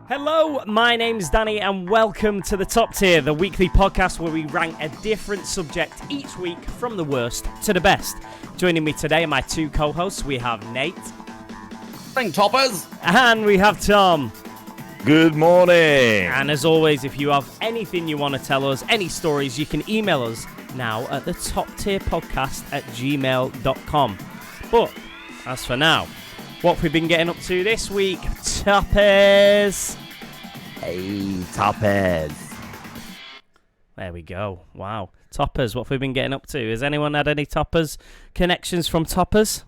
Hello, my name's Danny and welcome to The Top Tier, the weekly podcast where we rank a different subject each week from the worst to the best. Joining me today are my two co-hosts. We have Nate. Ring toppers. And we have Tom. Good morning. And as always, if you have anything you want to tell us, any stories, you can email us now at the toptierpodcast@gmail.com. But as for now, what have we been getting up to this week? Toppers. Hey, toppers. There we go. Wow. Toppers, what have we been getting up to? Has anyone had any toppers connections from toppers?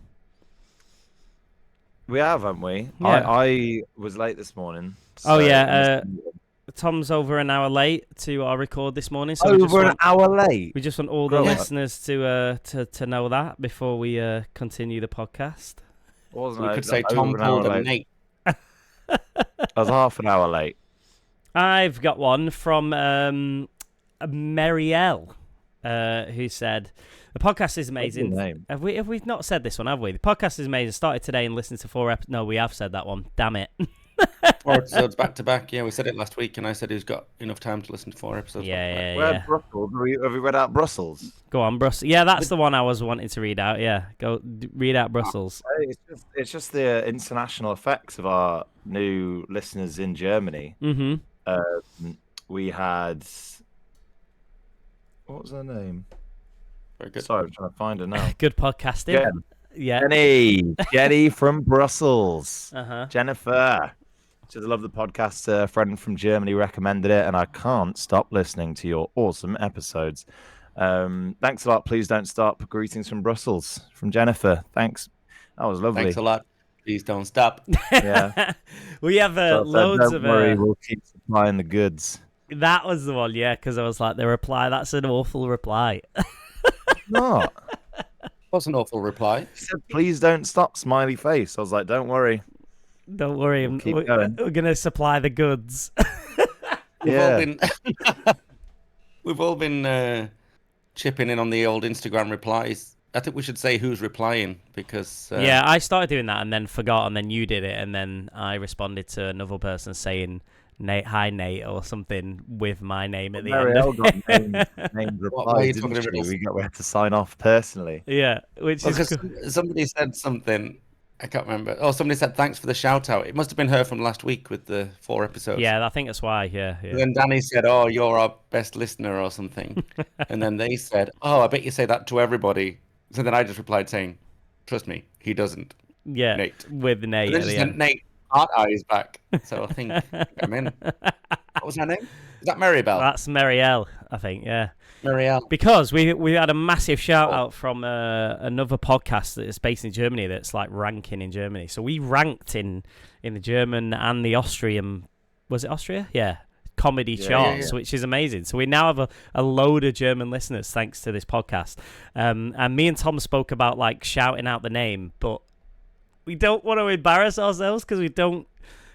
We have, haven't we? Yeah. I was late this morning. Oh, yeah. Tom's over an hour late to our record this morning. So over an hour late? We just want all the listeners to know that before we continue the podcast. We could say Tom pulled a Nate. I was half an hour late. I've got one from Marielle, who said, the podcast is amazing. Have we not said this one, have we? The podcast is amazing. Started today and listened to 4 episodes. No, we have said that one. Damn it. 4 episodes back to back. Yeah, we said it last week, and I said he's got enough time to listen to 4 episodes. Yeah. Brussels? Have we read out Brussels? Go on, Brussels. Yeah, that's the one I was wanting to read out. Yeah, go read out Brussels. It's just the international effects of our new listeners in Germany. Mm-hmm. We had... What was her name? Very good. Sorry, I'm trying to find her now. Good podcasting. Yeah. Jenny from Brussels. Uh-huh. Jennifer. She says, I love the podcast. A friend from Germany recommended it, and I can't stop listening to your awesome episodes. Thanks a lot. Please don't stop. Greetings from Brussels, from Jennifer. Thanks. That was lovely. Thanks a lot. Please don't stop. Yeah. We have loads don't worry, we'll keep supplying the goods. That was the one, yeah, because I was like, the reply, that's an awful reply. Not. What's an awful reply? He said, please don't stop, smiley face. I was like, don't worry. Don't worry, we're going to supply the goods. We've all been chipping in on the old Instagram replies. I think we should say who's replying because... Yeah, I started doing that and then forgot, and then you did it, and then I responded to another person saying, Nate, hi Nate, or something with my name at the end. Got named replies, didn't she? We had to sign off personally. Yeah, which is cool. Somebody said something... I can't remember. Oh, somebody said thanks for the shout out. It must have been her from last week with the 4 episodes. Yeah, I think that's why. Yeah. And then Danny said, "Oh, you're our best listener" or something. And then they said, "Oh, I bet you say that to everybody." So then I just replied saying, "Trust me, he doesn't." Yeah, Nate. With Nate. And then she sent Nate heart eyes back. So I think I'm in. What was her name? Is that Maribel? That's Marielle, I think. Yeah. Marielle. Because we had a massive shout out from another podcast that is based in Germany that's like ranking in Germany. So we ranked in the German and the Austrian, was it Austria? Yeah, comedy charts, which is amazing. So we now have a load of German listeners thanks to this podcast. And me and Tom spoke about like shouting out the name, but we don't want to embarrass ourselves because we don't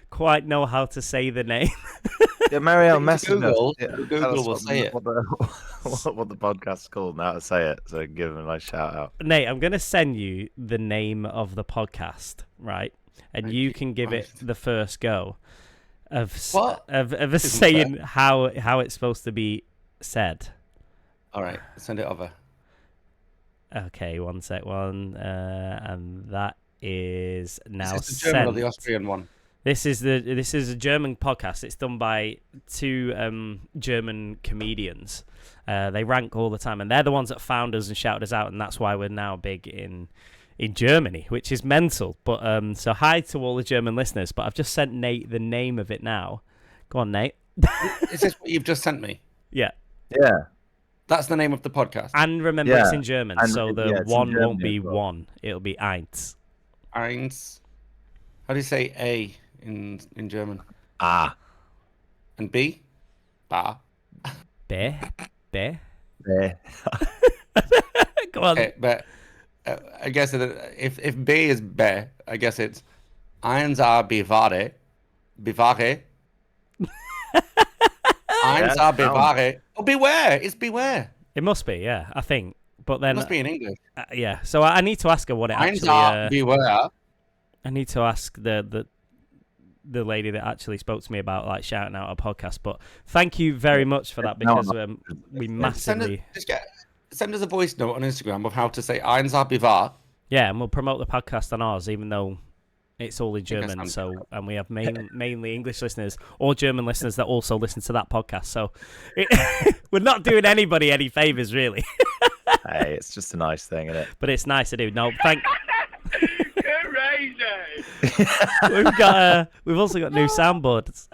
quite know how to say the name. Yeah, Marielle messaged us. Google will say it. What the podcast's called and how to say it, so give them a nice shout out. Nate, I'm going to send you the name of the podcast, right? And you can give it the first go of saying how it's supposed to be said. All right, send it over. Okay, one sec, and that is now sent. Is this the German or the Austrian one? This is a German podcast. It's done by 2 German comedians. They rank all the time, and they're the ones that found us and shouted us out, and that's why we're now big in Germany, which is mental. But so hi to all the German listeners. But I've just sent Nate the name of it now. Go on, Nate. Is this what you've just sent me? Yeah. Yeah. That's the name of the podcast. And remember, it's in German, so the one won't be one. It'll be eins. Eins. How do you say A in German? A. And B? Ba. Be. Be. Go on. Okay, but I guess if B is be, I guess it's eins a bewahre. Bewahre. Eins a bewahre. Oh, beware. It's beware. It must be, yeah, I think. But then it must be in English. Yeah, so I need to ask her what it Eins actually... a beware. I need to ask the the lady that actually spoke to me about like shouting out a podcast. But thank you very much for that, No, because we massively Send us a voice note on Instagram of how to say Eins Bivar. yeah, and we'll promote the podcast on ours, even though it's all in think that German. sounds So, and we have mainly English listeners or German listeners that also listen to that podcast. So, we're not doing anybody any favors, really. Hey, it's just a nice thing, isn't it? But it's nice to do. No, thank. Crazy. We've also got new soundboards.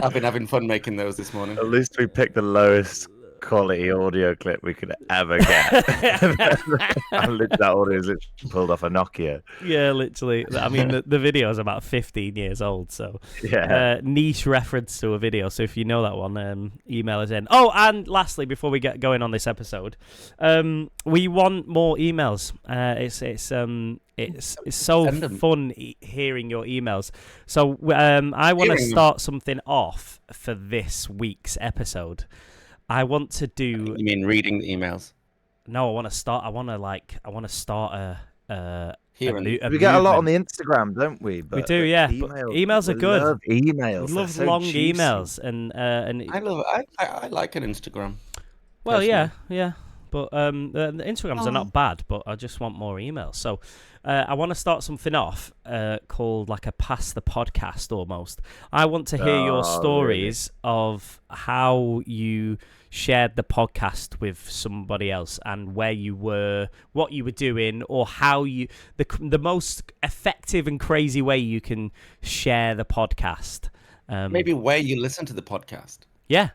I've been having fun making those this morning. At least we picked the lowest quality audio clip we could ever get. That audio is literally pulled off a Nokia. Yeah, literally. I mean, the video is about 15 years old, so Yeah. niche reference to a video. So if you know that one, email us in. Oh, and lastly, before we get going on this episode, we want more emails. It's so Send 'em. fun hearing your emails. So I want to Hearing them. start something off for this week's episode. I want to do. You mean reading the emails? No, I want to start. I want to start a Hearing. We get a lot on movement. the Instagram, don't we? We do, yeah. But emails are we good. Love emails. We love They're so long juicy. emails, and I like an Instagram. well, personally. yeah. But the Instagrams are not bad, but I just want more emails. So I want to start something off called like a pass the podcast almost. I want to hear your stories of how you shared the podcast with somebody else and where you were, what you were doing, or how you the most effective and crazy way you can share the podcast. Maybe where you listen to the podcast. Yeah,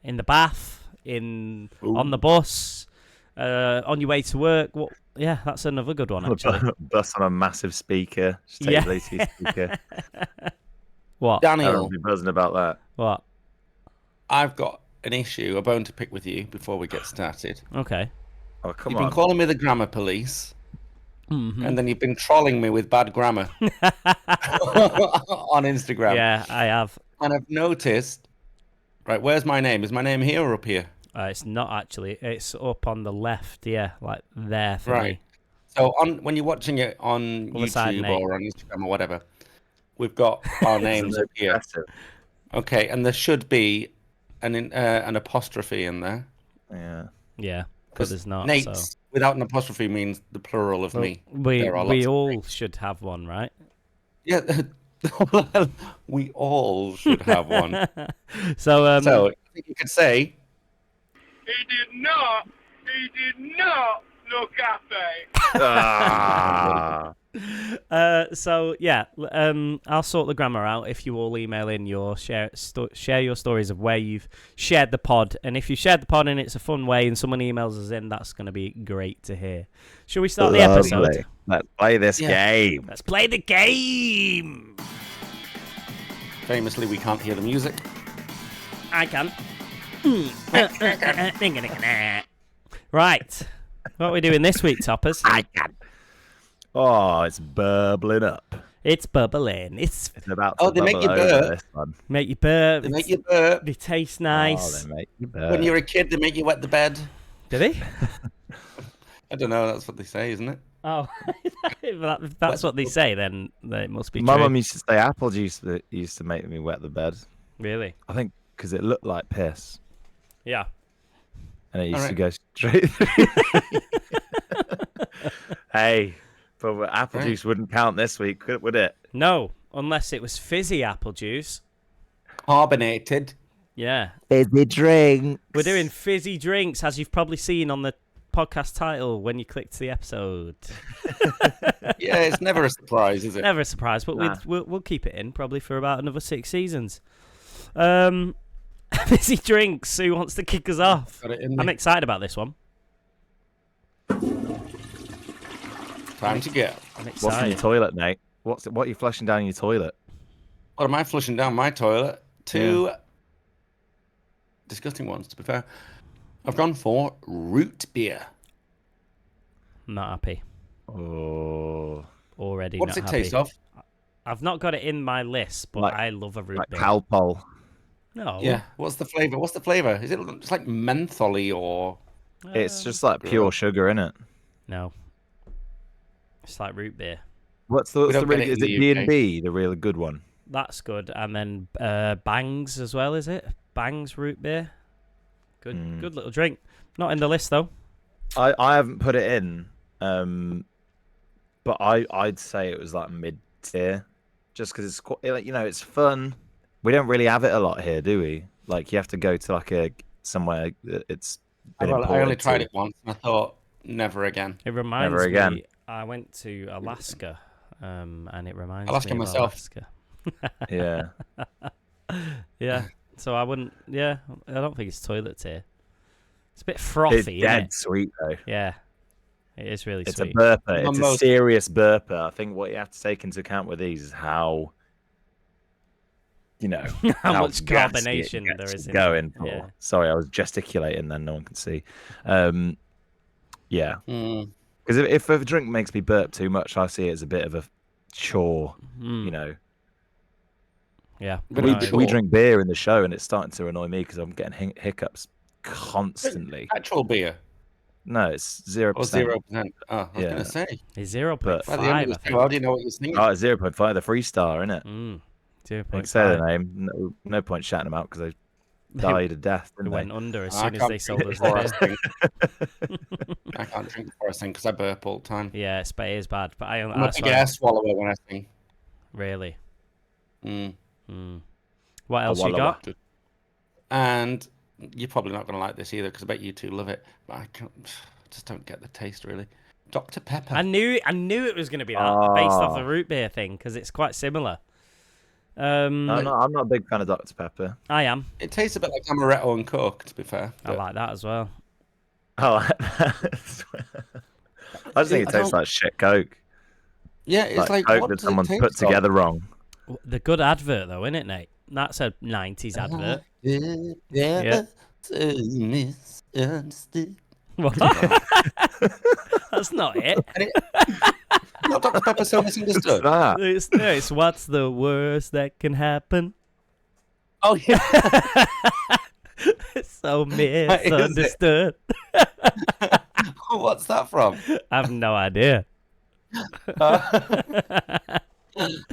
in the bath, on the bus, on your way to work. What? Yeah, that's another good one actually. Bus on a massive speaker. Just take Yeah. the Bluetooth speaker. What? Daniel, I'll be buzzing about that. What? I've got an issue, a bone to pick with you before we get started. Okay. Oh, come You've on. been calling me the grammar police, Mhm. and then you've been trolling me with bad grammar on Instagram. Yeah, I have. And I've noticed, right, where's my name? Is my name here or up here? It's not actually. It's up on the left. Yeah, like there for Right. me. So when you're watching it on On the side, YouTube mate. or on Instagram or whatever, we've got our names up here. Impressive. Okay, and there should be an apostrophe in there. Yeah. Yeah, but there's not. Nate So. without an apostrophe means the plural of Well, me. we There are lots of all should have one, right? Yeah, we all should have one. So So I think you could say, He did not look happy. Ah. so yeah, I'll sort the grammar out if you all email in your share your stories of where you've shared the pod, and if you shared the pod and it's a fun way and someone emails us in, that's going to be great to hear. Shall we start the episode? Lovely. Let's play this Yeah. game. Let's play the game. famously, we can't hear the music. I can. Right. What are we doing this week, Toppers? I can. Oh, it's bubbling up. It's bubbling. It's It's about to Oh, they make bubble you over, burp. this one. make you burp. They make you burp. They taste Oh, nice. they make you burp. When you're a kid, they make you wet the bed. Do they? I don't know. That's what they say, isn't it? Oh, if that's what they say, then it must be My true. mum used to say apple juice that used to make me wet the bed. Really? I think because it looked like piss. Yeah. And it used to Alright. go straight through. Hey, but apple Right. juice wouldn't count this week, would it? No, unless it was fizzy apple juice. Carbonated. Yeah. Fizzy drinks. We're doing fizzy drinks, as you've probably seen on the podcast title when you clicked the episode. Yeah, it's never a surprise, is it? Never a surprise, but Nah. we'll keep it in probably for about another 6 seasons. Fizzy drinks. Who wants to kick us off? Got it in I'm there. excited about this one. Time to go. I'm What's in your excited. toilet, Nate? What are you flushing down your toilet? What am I flushing down my toilet? Two disgusting ones, to be fair. I've gone for root beer. Not happy. Oh, Already What does not it happy. taste of? I've not got it in my list, but Like- I love a root like beer. Calpol. No. Yeah. What's the flavour? What's the flavour? Is it just like mentholy or... It's just like pure sugar, isn't it? No. It's like root beer. What's the don't get really? it Is in it the D UK. and B, the really good one? that's good. And then Bangs as well, is it? Bangs root beer. Good little drink. Not in the list though. I haven't put it in, but I'd say it was like mid-tier, just because it's quite, it's fun. We don't really have it a lot here, do we? Like you have to go to like somewhere that it's been I only imported tried to. it once, and I thought never again. It reminds Never again. me. I went to Alaska, and it reminds Alaska me of myself. Alaska. Yeah. Yeah. So I wouldn't. Yeah, I don't think it's toilet tier. It's a bit frothy, It's isn't dead it? sweet though. Yeah, it is really It's sweet. a burper. It's a Most- serious burper. I think what you have to take into account with these is how, How much gassy it carbonation gets there is in going it. for. Yeah. Sorry, I was gesticulating then no one can see. Yeah. Mm. Because if a drink makes me burp too much, I see it as a bit of a chore, Yeah. But We, no, we sure. drink beer in the show, and it's starting to annoy me because I'm getting hiccups constantly. Actual beer No, it's 0%. or 0%. Oh, I was Yeah. going to say. It's 0.5. But- By the end of the show, how do you know what you're singing? Oh, it's 0.5, the freestar, isn't it? 0.5. Say the name. No point shouting them out because they died a death, They didn't went they? under as I soon as can't they sold drink us before I the beer. sing. I can't drink before I sing because I burp all the time. Yeah, it is bad. But I'm a that's big why- air swallower when I sing. Really. Mm. What else you wallow got? And you're probably not going to like this either because I bet you two love it. But I just don't get the taste really. Dr. Pepper. I knew it was going to be that based off the root beer thing because it's quite similar. I'm not a big fan of Dr. Pepper. I am. It tastes a bit like amaretto and Coke, to be fair. I like that as well. I like that. I just think it tastes like shit Coke. Yeah, it's like Coke what that does it someone's taste put like? together wrong. The good advert though, isn't it, Nate? That's a 90s advert. Yeah. Misunderstood. What? That's not it. Not Dr. Pepper so misunderstood. That. It's what's the worst that can happen. Oh yeah. It's so is it? misunderstood. What's that from? I have no idea.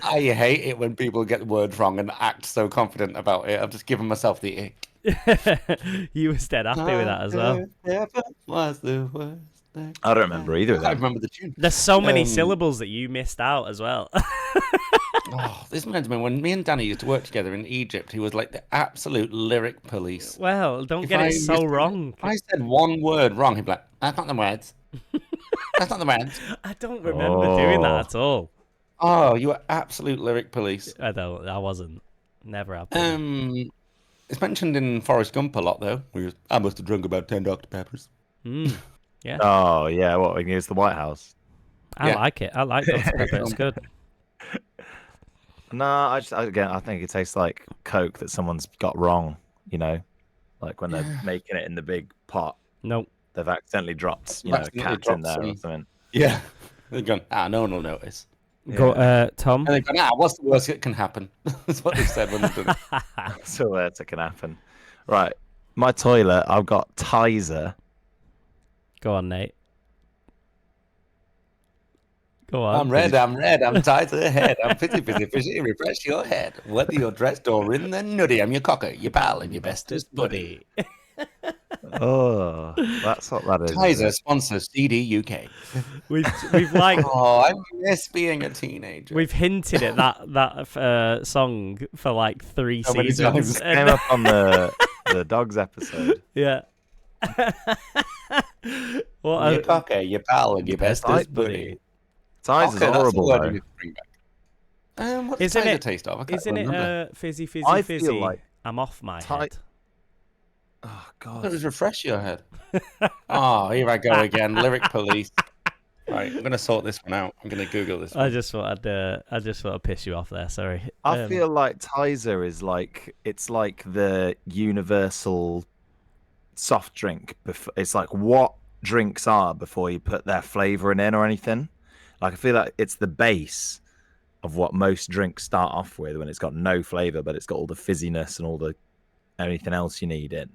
I hate it when people get the words wrong and act so confident about it. I've just given myself the ick. You were dead happy with that as well. Pepper was the worst that I don't remember either of I them. remember the tune. There's so many syllables that you missed out as well. Oh, this reminds me when me and Danny used to work together in Egypt. He was like the absolute lyric police. Well, don't If get I it so missed- wrong. If I said one word wrong, he'd be like, "That's not the words. That's not the words." I don't remember doing that at all. Oh, you were absolute lyric police. I wasn't. Never happened. It's mentioned in Forrest Gump a lot, though. I must have drunk about 10 Dr. Peppers. Yeah, Oh, yeah. What? When he was the White House? I yeah. like it. I like Dr. Pepper. It's good. No, I think it tastes like Coke that someone's got wrong, like when they're making it in the big pot, Nope. they've accidentally dropped, Accidentally caps in dropped there or some- something. Yeah. They're going, no one will notice. Go, Tom. And they're going, what's the worst that can happen? That's what they said when they did it. So that can happen. Right. My toilet, I've got Tizer. Go on, Nate. Go on. I'm red, I'm tied to the head. I'm fizzy, refresh your head. Whether you're dressed or in the nutty, I'm your cocker, your pal, and your bestest buddy. Oh, that's what that is. Tizer sponsors CD UK. We've like Oh, I miss being a teenager. we've hinted at that song for like 3 So many seasons. times. Came up on the dogs episode. Yeah. What your a, cocker, your pal, and your bestest Tight buddy. Tizer's Okay, that's the horrible word though. you need to bring back. What does Isn't Tizer it- taste of? I can't isn't it remember. fizzy, fizzy, I feel fizzy? like I'm off my tight- head. Oh That god. was refresh your head. Oh, here I go again. Lyric police. Right, I'm gonna sort this one out. I'm gonna Google this. I One. just thought I'd piss you off there. Sorry. I feel like Tizer is it's like the universal soft drink. It's like what drinks are before you put their flavouring in or anything. Like I feel like it's the base of what most drinks start off with when it's got no flavour, but it's got all the fizziness and all the anything else you need in.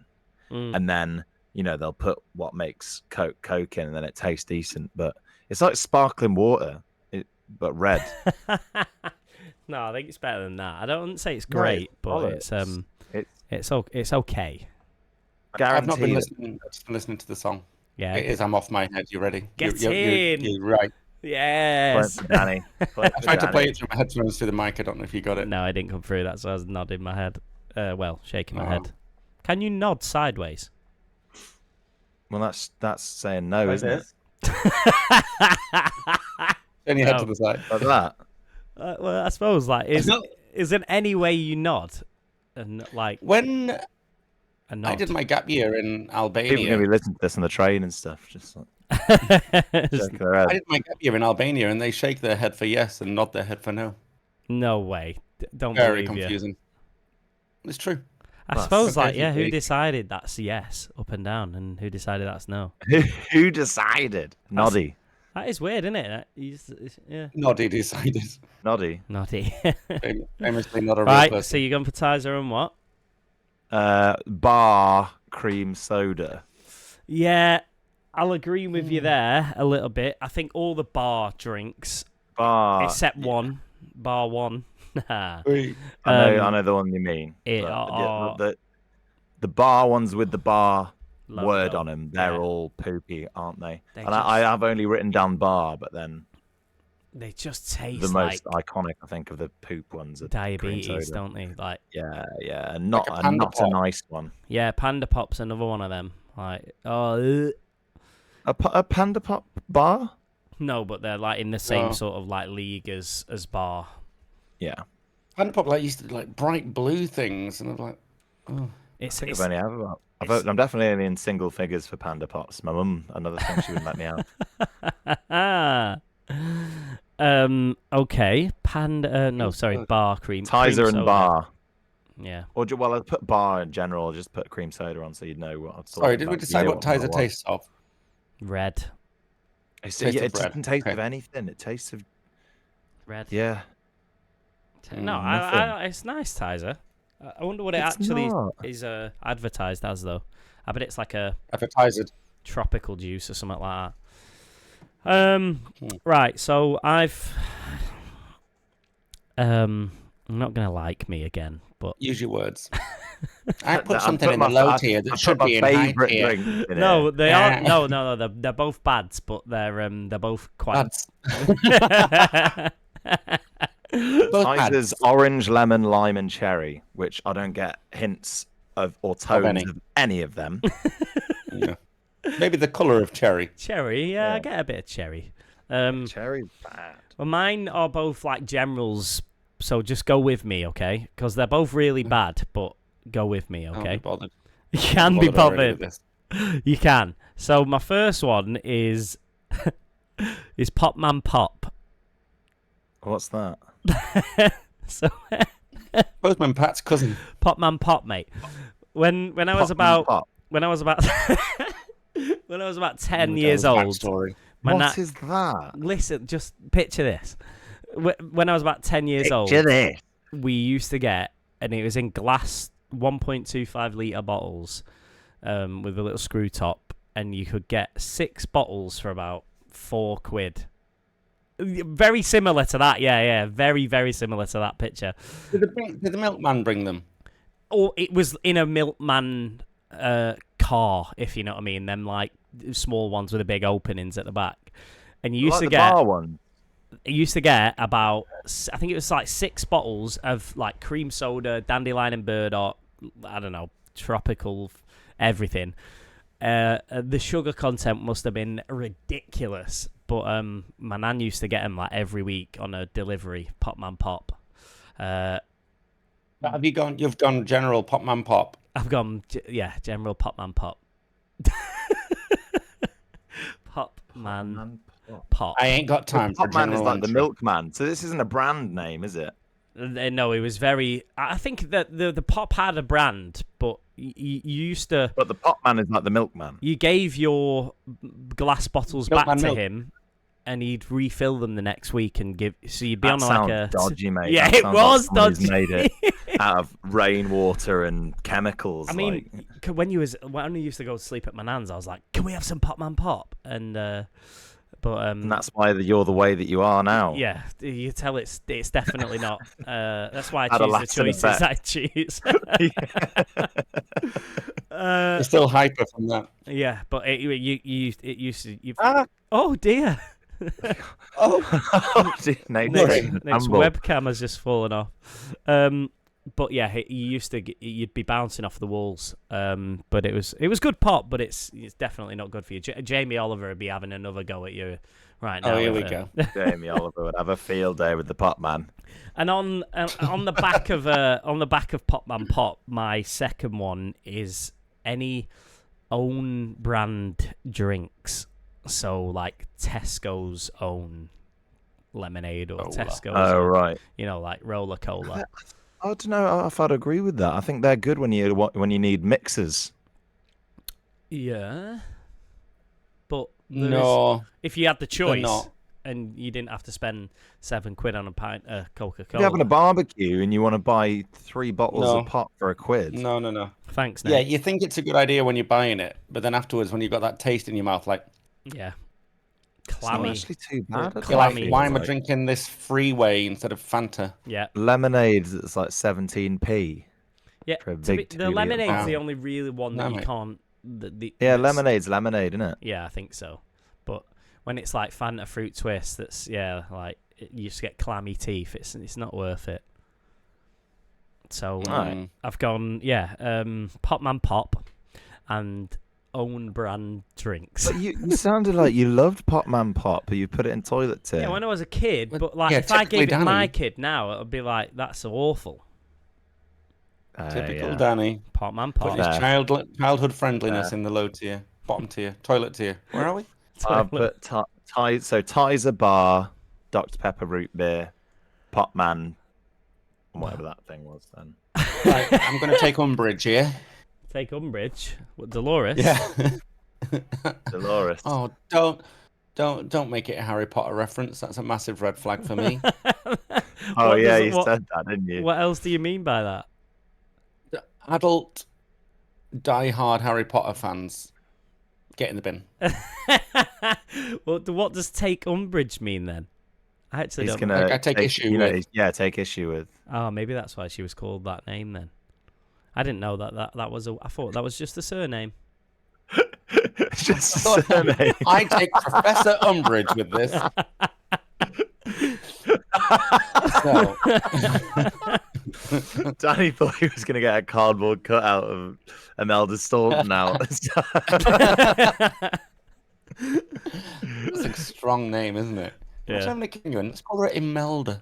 And then they'll put what makes Coke in, and then it tastes decent. But it's like sparkling water, but red. No, I think it's better than that. I don't say it's No, great, it's but bollocks. it's okay. I've not been Guaranteed. listening. I've just been listening to the song. Yeah. It is. I'm off my head. You ready? Get You're right. Play it Yes. for Danny. Play it I for tried to play Danny. it through my headphones through the mic. I don't know if you got it. No, I didn't come through. That's why I was nodding my head. Shaking my Oh. head. Can you nod sideways? Well, that's saying no, isn't it? Turn your head No. to the side. Like that. Well, I suppose like No. is there any way you nod, and like When a nod? I did my gap year in People are Albania, going to be listening to this on the train and stuff. Just like shaking their I head. did my gap year in Albania, and they shake their head for yes and nod their head for no. No way. Don't Very believe you. confusing. It's true. I That's suppose like yeah, who basically- decided that's yes up and down, and who decided that's no? Who decided? Noddy. That is weird, isn't it? Yeah. Noddy decided. Noddy. Naughty. Famously not a real Right, person. so you're going for Tizer and what? Bar cream soda. Yeah, I'll agree with you there a little bit. I think all the bar drinks, Bar. except one, bar one. Wait. I know the one you mean. it but are- the bar ones with the bar Logo. word on them, they're Yeah. all poopy, aren't they? They And I have only written down bar, but then They just taste the like most iconic, I think, of the poop ones are cream diabetes, soda. don't they? Like, Yeah, and not Like a a, Panda not a Pop. nice one. yeah, Panda Pop's another one of them. Like, A Panda Pop bar? no, but they're like in the same Oh. sort of like league as bar. Yeah, Panda Pop like used to like bright blue things, and I'm like, oh. It's, I think it's I've only have about. it's- I'm definitely only in single figures for Panda Pops. My mum, another thing, she wouldn't let me out. Okay, Panda. No, sorry, bar cream. cream Tizer and soda. bar. Yeah. Or well, I'd put bar in general. I'll just put cream soda on so you'd know what I'm talking Sorry, did we about. You decide know what I'm Tizer about. tastes of? Red. It's, Taste yeah, of it red. doesn't taste Okay. of anything. It tastes of Red. yeah. No, nothing. it's nice, Tizer. I wonder what it It's actually not. is advertised as, though. I bet it's like a Advertised. tropical juice or something like that. Right, so I've I'm not gonna like me again, but Use your words. I put I've something put in my- the low I've- tier I've that put should my be in high favourite tier. drink in no, it. they Yeah. aren't. No, they're both bads, but they're both quite. Lads. Both Tizer's bads. orange, lemon, lime, and cherry, which I don't get hints of or tones any. of any of them. Yeah. Maybe the colour of cherry. Cherry, yeah, I Yeah. get a bit of cherry. Cherry's bad. Well, mine are both like generals, so just go with me, okay? Because they're both really bad, but go with me, Can't okay? be bothered. You can be already with bothered. this. You can. So my first one is is Popman Pop. What's that? So Postman Pat's cousin. Popman Pop, mate. When I was Pop and about pop. when I was about when I was about 10 Oh, years that was old. backstory. My What na- is that? Listen, just picture this. When I was about 10 years old, Picture this. we used to get, and it was in glass 1.25 litre bottles with a little screw top, and you could get 6 bottles for about £4. Very similar to that, yeah. Very, very similar to that picture. Did the milkman bring them? Or it was in a milkman car, if you know what I mean. Them like small ones with the big openings at the back. And you used Like to the get bar one. you used to get about, I think it was like 6 bottles of like cream soda, dandelion and burdock, I don't know, tropical, everything. The sugar content must have been ridiculous, but my nan used to get them like every week on a delivery. Popman Pop. Have you gone? You've gone General Popman Pop. I've gone, General Popman Pop. Popman Pop. I ain't got time for Popman is General like the entry. milkman. So this isn't a brand name, is it? No, it was very. I think that the Pop had a brand, but you used to. But the Popman is like the milkman. You gave your glass bottles Milkman back to milk. him, and he'd refill them the next week and give. So you'd be That on sounds like a dodgy, mate. Yeah, That it sounds was like somebody's dodgy. made it out of rainwater and chemicals. I mean, when I used to go to sleep at my nan's, I was like, "Can we have some Popman Pop?" And But And that's why you're the way that you are now. yeah, you tell it's definitely not. That's why I Had a choose the lasting choices I choose. You're still hyper from that. Yeah, but it used to. Ah. Oh dear. Oh, dear, Next webcam has just fallen off. But yeah, you'd be bouncing off the walls. But it was good pop, but it's definitely not good for you. Jamie Oliver would be having another go at you right now. Oh, here we go. Jamie Oliver would have a field day with the Pop Man. And on the back of Pop Man Pop, my second one is any own brand drinks. So like Tesco's own lemonade or Tesco's. Oh, right. Like Roller Cola. I don't know if I'd agree with that. I think they're good when you need mixers. Yeah. But No, if you had the choice not. and you didn't have to spend £7 on a pint of Coca-Cola. If you're having a barbecue and you want to buy 3 bottles of pop for £1. No. Thanks, Nate. Yeah, you think it's a good idea when you're buying it, but then afterwards, when you've got that taste in your mouth, like, Yeah. It's Clammy. not actually too bad. you're like, Clammy. why am I drinking this freeway instead of Fanta? Yeah. Lemonade that's like 17p. Yeah. For a The big 2 lemonade's litre. the only really one that No, you mate. can't. Yeah, that's- lemonade's lemonade, isn't it? Yeah, I think so. But when it's like Fanta fruit twist, that's like you just get clammy teeth. It's not worth it. So Mm. I've gone Pop Man Pop and own brand drinks. But you sounded like you loved Pop Man Pop, but you put it in toilet tin. Yeah, when I was a kid, But- but like yeah, if I gave it typically my Danny. kid now, it would be like that's awful. Typical yeah. Danny. Pop Man Putting Pop. his childhood friendliness in the low tier, bottom tier, toilet tier. Where are we? But Tizer Bar, Dr Pepper root beer, Pop Man, whatever that thing was then. Right, I'm going to take umbrage here. Take umbrage. What, Dolores? Yeah. Dolores. Oh, don't make it a Harry Potter reference. That's a massive red flag for me. Oh What yeah, does- you what- said that, didn't you? What else do you mean by that? Adult, die-hard Harry Potter fans, get in the bin. Well, what does take umbrage mean then? I actually He's don't gonna know. I take issue with. take issue with. Oh, maybe that's why she was called that name then. I didn't know that was I thought that was just a surname. It's just a surname. I take Professor Umbrage with this. So, Danny thought he was gonna get a cardboard cutout of Imelda Staunton now. that's a strong name, isn't it? What's Yeah. having a king in? Let's call her Imelda.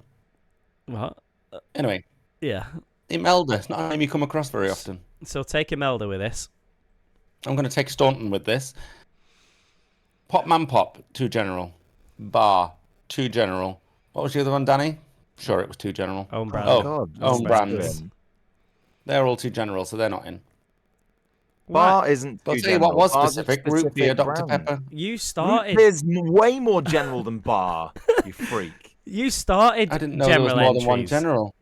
What? Anyway, Yeah. Imelda. It's not a name you come across very often. So take Imelda with this. I'm going to take Staunton with this. Pop Man Pop, too general. Bar, too general. What was the other one, Danny? Sure, it was too general. Own brand. Oh, God, own that's brands. doing. They're all too general, so they're not in. Bar isn't. But I'll too tell you what general. was Bar's a specific. Root beer, Dr. brand. Pepper. You Root started. beer's way more general than bar. You freak. You started. I didn't know there was general more than one entries. general.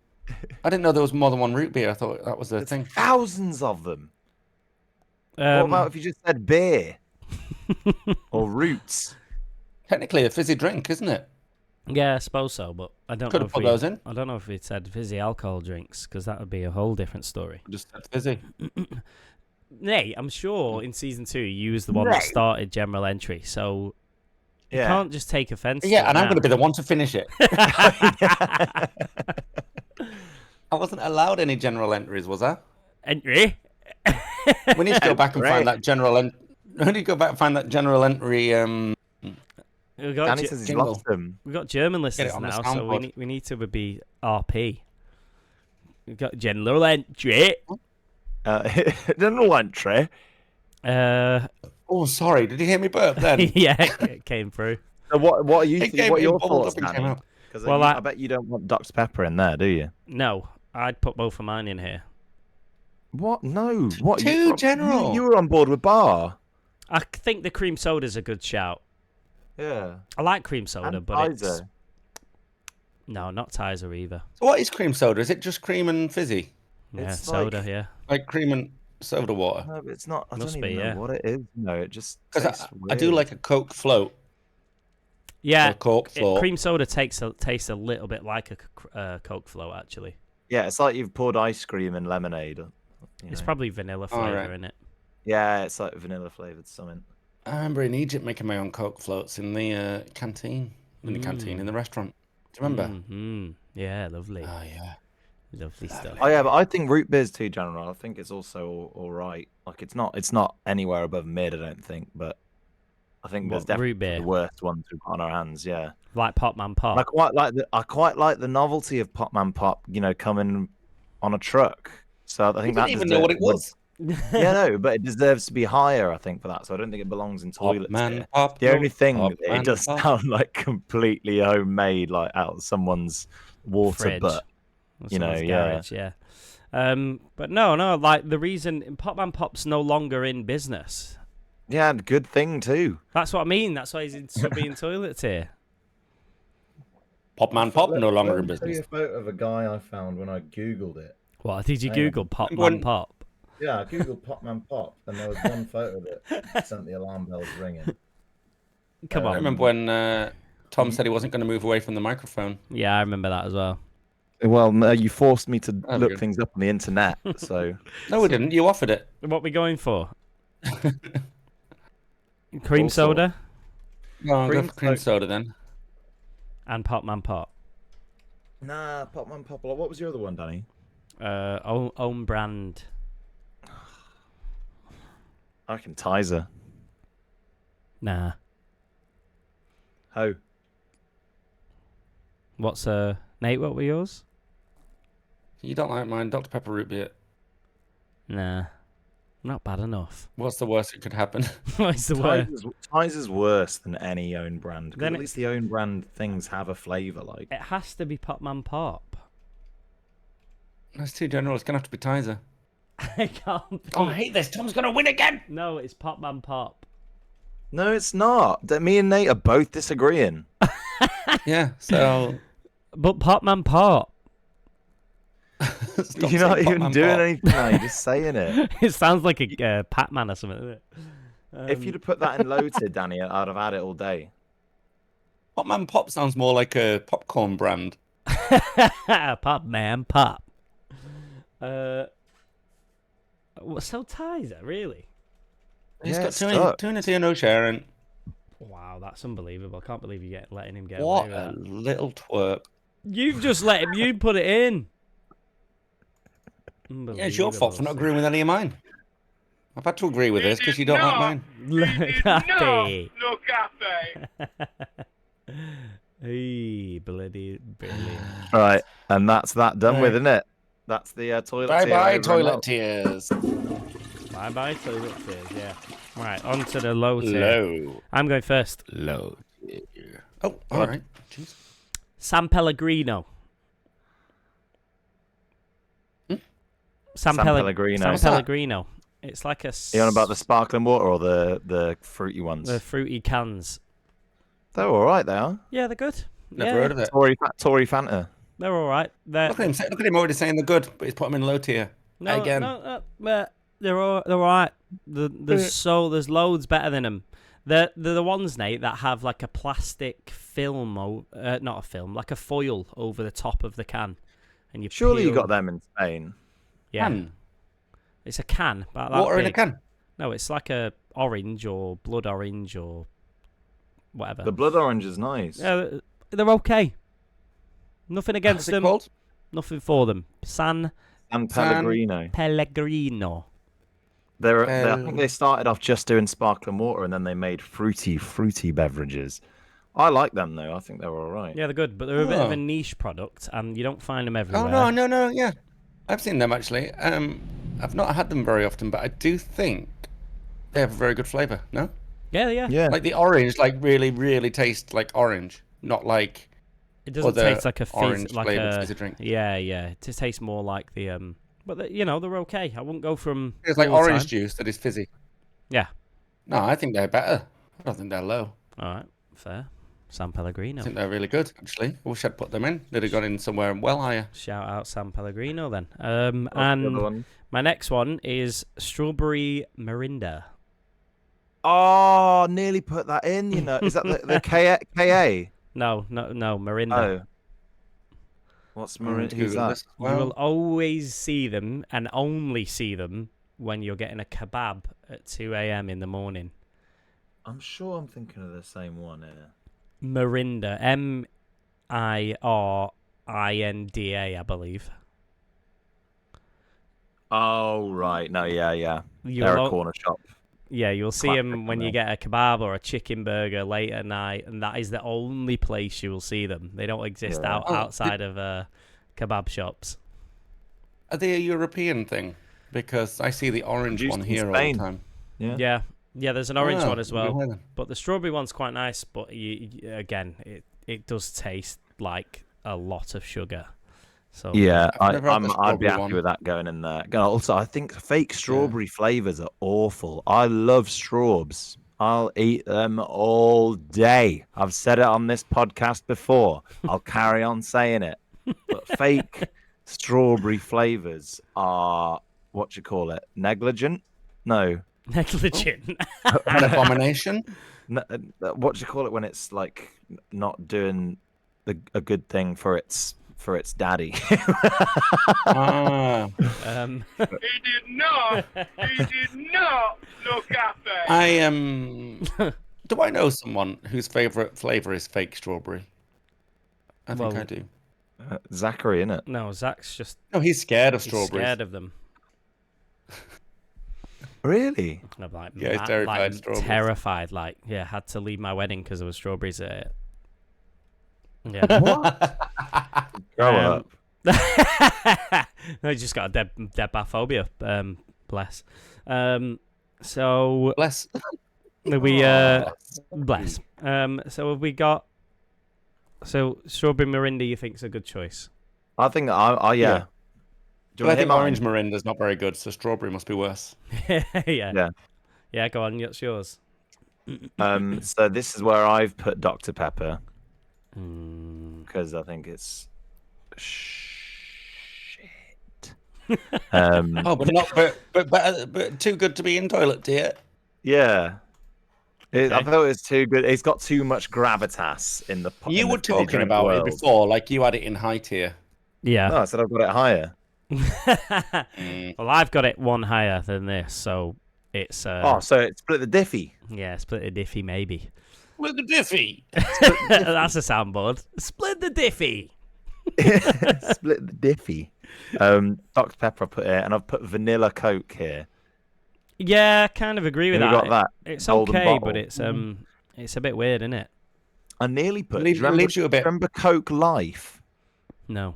I didn't know there was more than one root beer. I thought that was the thing. Thousands of them. What about if you just said beer or roots? Technically a fizzy drink, isn't it? Yeah, I suppose so, but I don't Could know have if put we. those in. I don't know if it said fizzy alcohol drinks because that would be a whole different story. Just said fizzy. Nate, I'm sure in season 2 you was the one that started general entry, so you can't just take offence. Yeah, to and it I'm going to now. be the one to finish it. I wasn't allowed any general entries, was I? Entry. We need to go back and Great. find that general we need to go back and find that general entry. We got Danny says he's jingle. lost them. we got German it listeners on the now, so soundboard. we need to be RP. We got general entry. General entry. Oh, sorry. Did you hear me burp then? Yeah, it came through. So what are you? It came What are in, your bubbled thoughts, up and came Danny? out. Because Well, I bet you don't want Dr Pepper in there, do you? No, I'd put both of mine in here. What? No. What? Too general. You were on board with bar. I think the cream soda's a good shout. Yeah. I like cream soda, And but it's Tizer. no, not Tizer either. So what is cream soda? Is it just cream and fizzy? Yeah, It's soda. like- Yeah. Like cream and soda water? No, but it's not. I Must don't be, even know yeah. what it is. No, it just. Because tastes I do weird. like a Coke float. Yeah, Coke float. cream soda tastes a little bit like a Coke float, actually. Yeah, it's like you've poured ice cream in lemonade. It's probably vanilla flavour in it. Yeah, it's like vanilla flavoured something. I remember in Egypt making my own Coke floats in the canteen. In the restaurant. Do you remember? Mm-hmm. Yeah, lovely. Oh, yeah. Lovely stuff. Oh yeah, but I think root beer's too general. I think it's also all right. Like it's not anywhere above mid, I don't think, but I think there's definitely root beer? the worst ones we've got on our hands, yeah. Like Popman Pop. And I quite like the novelty of Popman Pop, coming on a truck. So I think I didn't even know what it was. Yeah, no, but it deserves to be higher, I think, for that. So I don't think it belongs in toilets. Pop, the only thing, Popman it does Pop. sound like completely homemade, like out of someone's water Fridge. butt. Garage, yeah. But no, like the reason Popman Pop's no longer in business. Yeah, good thing too. That's what I mean. That's why he's in being toilets here. Popman Pop no longer in Let me business. show you a photo of a guy I found when I googled it. What did you Hang on. Google Popman Pop? Yeah, I googled Popman Pop, and there was one photo of it that sent the alarm bells ringing. Come I on. remember when Tom said he wasn't going to move away from the microphone. Yeah, I remember that as well. Well, no, you forced me to we look go. things up on the internet, so No, we didn't. You offered it. What we going for? Cream Also- soda No, I'll go for cream soda then. and Popman Pop. Nah, Popman Pop. What was your other one, Danny? Own brand. I reckon Tizer. Nah. Ho. What's Nate? What were yours? You don't like mine, Dr. Pepper root beer. Nah. Not bad enough. What's the worst that could happen? What's the word? Tizer's worse than any own brand. 'Cause Then at least the own brand things have a flavour. Like It has to be Popman Pop. That's too general. It's going to have to be Tizer. It can't be. Oh, I hate this. Tom's going to win again. No, it's Popman Pop. no, it's not. Me and Nate are both disagreeing. Yeah, so... But Popman Pop. Stop You're not saying even Popman doing Pop. anything now. You're just saying it. It sounds like a Pac-Man or something, doesn't it? If you'd have put that in loaded, Danny, I'd have had it all day. Popman Pop sounds more like a popcorn brand. Popman Pop. So Tizer, really? He's Yeah, got it's two stuck. in a tea and no sharing. Wow, that's unbelievable. I can't believe you letting him get What away a with that. little twerp. You've just let him. You put it in. Yeah, it's your fault for not agreeing with any of mine. I've had to agree with this because you don't like mine. Cafe. No cafe. Hey, bloody brilliant. Right, and that's that done with, Right. isn't it? That's the toilet. Bye tear bye, over and toilet out. tears. Bye bye, toilet tears, yeah. Right, on to the low tier. Low. I'm going first. Low tier. Oh, all right. Jeez. San Pellegrino. San Pellegrino. San What's that? Pellegrino. It's like a. Are you on about the sparkling water or the fruity ones? the fruity cans. They're all right. They are. Yeah, they're good. Never yeah, heard of it. Tory Fanta. They're all right. They're Look at him already saying they're good, but he's put them in low tier. no, Again. they're all right. There's loads better than them. They're the ones, Nate, that have like a plastic film, not a film, like a foil over the top of the can, and you Surely you peel- got them in Spain. Yeah, Can. it's a can. About that Water in a big. can. No, it's like a orange or blood orange or whatever. The blood orange is nice. Yeah, they're okay. Nothing against What's it them. called? Nothing for them. San And Pellegrino. Pellegrino. I think they started off just doing sparkling water and then they made fruity beverages. I like them though. I think they're all right. Yeah, they're good, but they're a bit of Oh. a niche product, and you don't find them everywhere. Oh, no, yeah. I've seen them actually. I've not had them very often, but I do think they have a very good flavour, no? Yeah. Yeah. Like the orange, like really, really tastes like orange, not like It doesn't other taste like a fizz, orange like flavoured a fizzy drink. Yeah. It just tastes more like the but they're okay. I wouldn't go from. It's like all the orange time. juice that is fizzy. Yeah. No, I think they're better. I don't think they're low. All right. Fair. San Pellegrino. I think they're really good, actually. I wish I'd put them in. They'd have gone in somewhere well higher. Shout out San Pellegrino then. What's the other And one? my next one is strawberry Mirinda. Oh, nearly put that in. You know, is that the KA? No, Mirinda. Oh, what's I'm going Marinda? to Who's Google that? this. You will Well, always see them and only see them when you're getting a kebab at 2 a.m. in the morning. I'm sure I'm thinking of the same one here. Mirinda, Mirinda, I believe. Oh right, no, yeah. You They're will a corner shop. Yeah, you'll see Classic, them when you aren't get a kebab or a chicken burger late at night, and that is the only place you will see them. They don't exist Yeah. outside of kebab shops. are they a European thing? Because I see the orange Produced one in here all Spain. the time. Yeah. Yeah, there's an orange one as well, Why then? but the strawberry one's quite nice. But again, it does taste like a lot of sugar. So Yeah, I've never had the I'd be strawberry happy one. with that going in there. Also, I think fake strawberry flavors are awful. I love strawbs. I'll eat them all day. I've said it on this podcast before. I'll carry on saying it. But fake strawberry flavors are what you call it? Negligent? No. negligent. An abomination? What do you call it when it's like not doing a good thing for its daddy? Ah. He did not look happy. I am. Do I know someone whose favorite flavor is fake strawberry? I think Well- I do. Zachary, innit? No, Zach's just No, he's scared of he's strawberries. scared of them. Really? I'm like, Yeah, he's terrified of strawberries. terrified. Like, yeah, had to leave my wedding because there was strawberries at it. Yeah. What? Grow up. No, he just got a dead bat phobia. Bless. So Bless. we Aw. bless. So have we got? So strawberry Mirinda, you think's a good choice? I think that Yeah. Do you But I want to think hear orange mine? Mirinda's not very good, so strawberry must be worse. Yeah. Yeah, go on. What's yours? So this is where I've put Dr. Pepper Mm. because I think it's shit. Oh, but not, but too good to be in toilet, dear. Yeah. I Okay. thought it was too good. It's got too much gravitas in the. You in the were fizzy talking drink about world. it before, like you had it in high tier. Yeah. No, I said I've got it higher. Well, I've got it one higher than this, so it's So it's split the diffy. yeah, split the diffy maybe. With the diffy. That's a soundboard. Split the diffy. Split the diffy. Dr. Pepper I put here, and I've put vanilla Coke here. Yeah, I kind of agree with You that. got that? It's golden okay, bottle. but it's a bit weird, isn't it? I nearly put. Leaves- do you remember, leaves you a bit- remember Coke Life? No,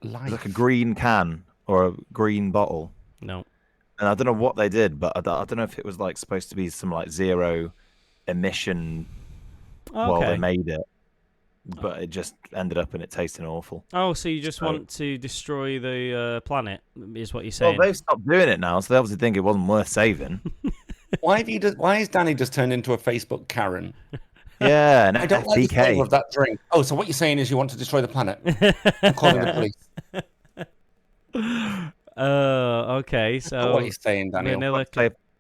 It was like a green can or a green bottle. no. And I don't know what they did, but I don't know if it was like supposed to be some like zero emission while they Okay. made it, but it just ended up and it tasting awful. Oh, so you just So- want to destroy the planet? Is what you're Well, saying? they've stopped doing it now, so they obviously think it wasn't worth saving. Why has Danny just turned into a Facebook Karen? Yeah, and I don't like the FBK. flavour of that drink. Oh, so what you're saying is you want to destroy the planet? I'm calling the police. Okay. So what he's saying, Daniel. vanilla.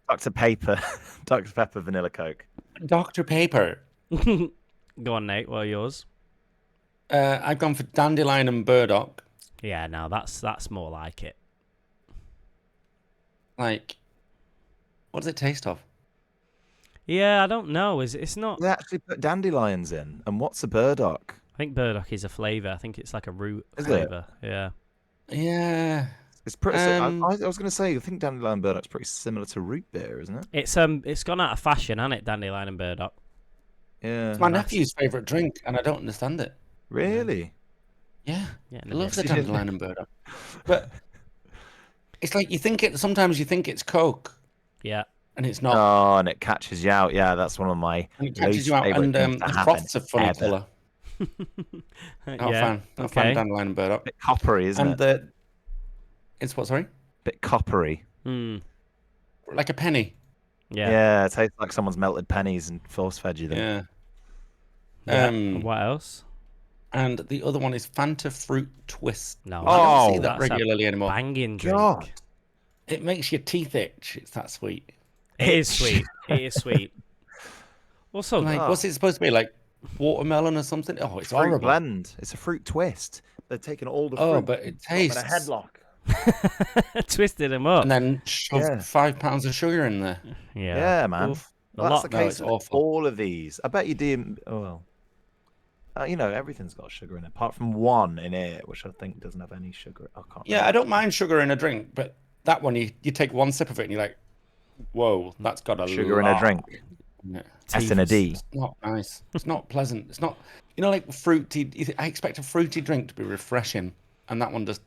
Dr. Pepper, Dr. Pepper vanilla Coke. Dr. Paper. Go on, Nate. What are yours? I've gone for dandelion and burdock. Yeah, no, that's more like it. Like, what does it taste of? Yeah, I don't know. It's not? They actually put dandelions in, and what's a burdock? I think burdock is a flavour. I think it's like a root Is it? flavour. Yeah. Yeah. It's pretty. I Um, was going to say, I think dandelion burdock's pretty similar to root beer, isn't it? It's gone out of fashion, hasn't it? Dandelion and burdock. Yeah. It's my nephew's favourite drink, and I don't understand it. Really? Yeah. Yeah, I love the never- dandelion and burdock. But it's like sometimes you think it's Coke, Yeah. and it's not. Oh, and it catches you out. Yeah, that's one of my And it catches least you out, favourite and things to the happen froth's a funny ever. colour. Not a Yeah. fan. Not a fan Okay. of dandelion and burdock. Bit coppery, isn't And it? it's what? Sorry, Bit coppery. Hmm. like a penny. Yeah. Yeah, it tastes like someone's melted pennies and force fed you them. Yeah. Yeah. What else? And the other one is Fanta Fruit Twist. No. I don't see Oh, that that's a regularly anymore. Banging drink. God. It makes your teeth itch. It's that sweet. It is sweet. It is sweet. Also, Like, what's it supposed to be? Like watermelon or something? Oh, it's fruit horrible. blend. It's a fruit twist. They're taking all the fruit. Oh, but it put 'em in a tastes. headlock. twisted him up. And then shove 5 pounds of sugar in there. Yeah, man. Oof. Well, that's the No, case it's with awful. all of these. I bet you do. Oh, well. You know, everything's got sugar in it, apart from one in it, which I think doesn't have any sugar. I can't. Yeah, I don't mind sugar in a drink, but that one, you take one sip of it and you're like, whoa, that's got a Sugar in lot a drink. in it. S and a D. It's not nice. It's not pleasant. It's not, like fruity. I expect a fruity drink to be refreshing, and that one just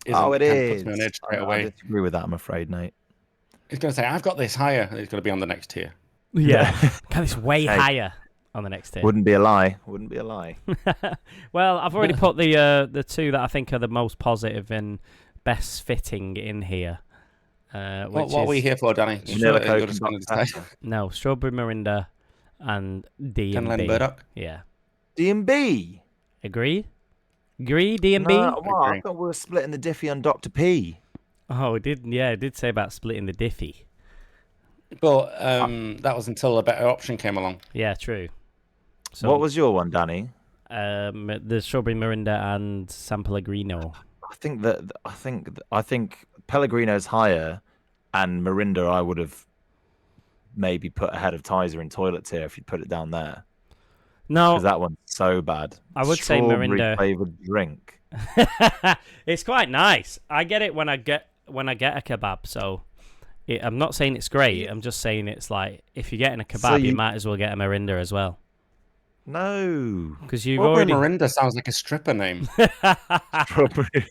isn't. Oh, it Kind of is. puts me on edge straight I away. disagree with that, I'm afraid, Nate. It's going to say, I've got this higher, and it's going to be on the next tier. Yeah. Got this way Hey. higher on the next tier. Wouldn't be a lie. Wouldn't be a lie. Well, I've already put the two that I think are the most positive and best fitting in here. What are we here for, Danny? Vanilla You're Coke just and gonna Dr. decide. Pepper. No, strawberry Mirinda and D Ken and Len B. Burdock. Yeah, D&B. agree. D and B. No, well, I Agree. thought we were splitting the Diffie on Dr. P. Oh, it did. Yeah, it did say about splitting the diffie. But that was until a better option came along. Yeah, true. So, What was your one, Danny? the strawberry Mirinda and San Pellegrino? I think Pellegrino's higher, and Mirinda I would have maybe put ahead of Tizer in toilet tier if you put it down there, No, because that one's so bad. I would say Strawberry Mirinda. flavored drink. It's quite nice. I get it when I get a kebab. So I'm not saying it's great. I'm just saying it's like if you're getting a kebab, So you you- might as well get a Mirinda as well No. because you've Strawberry already. Mirinda sounds like a stripper name. Strawberry.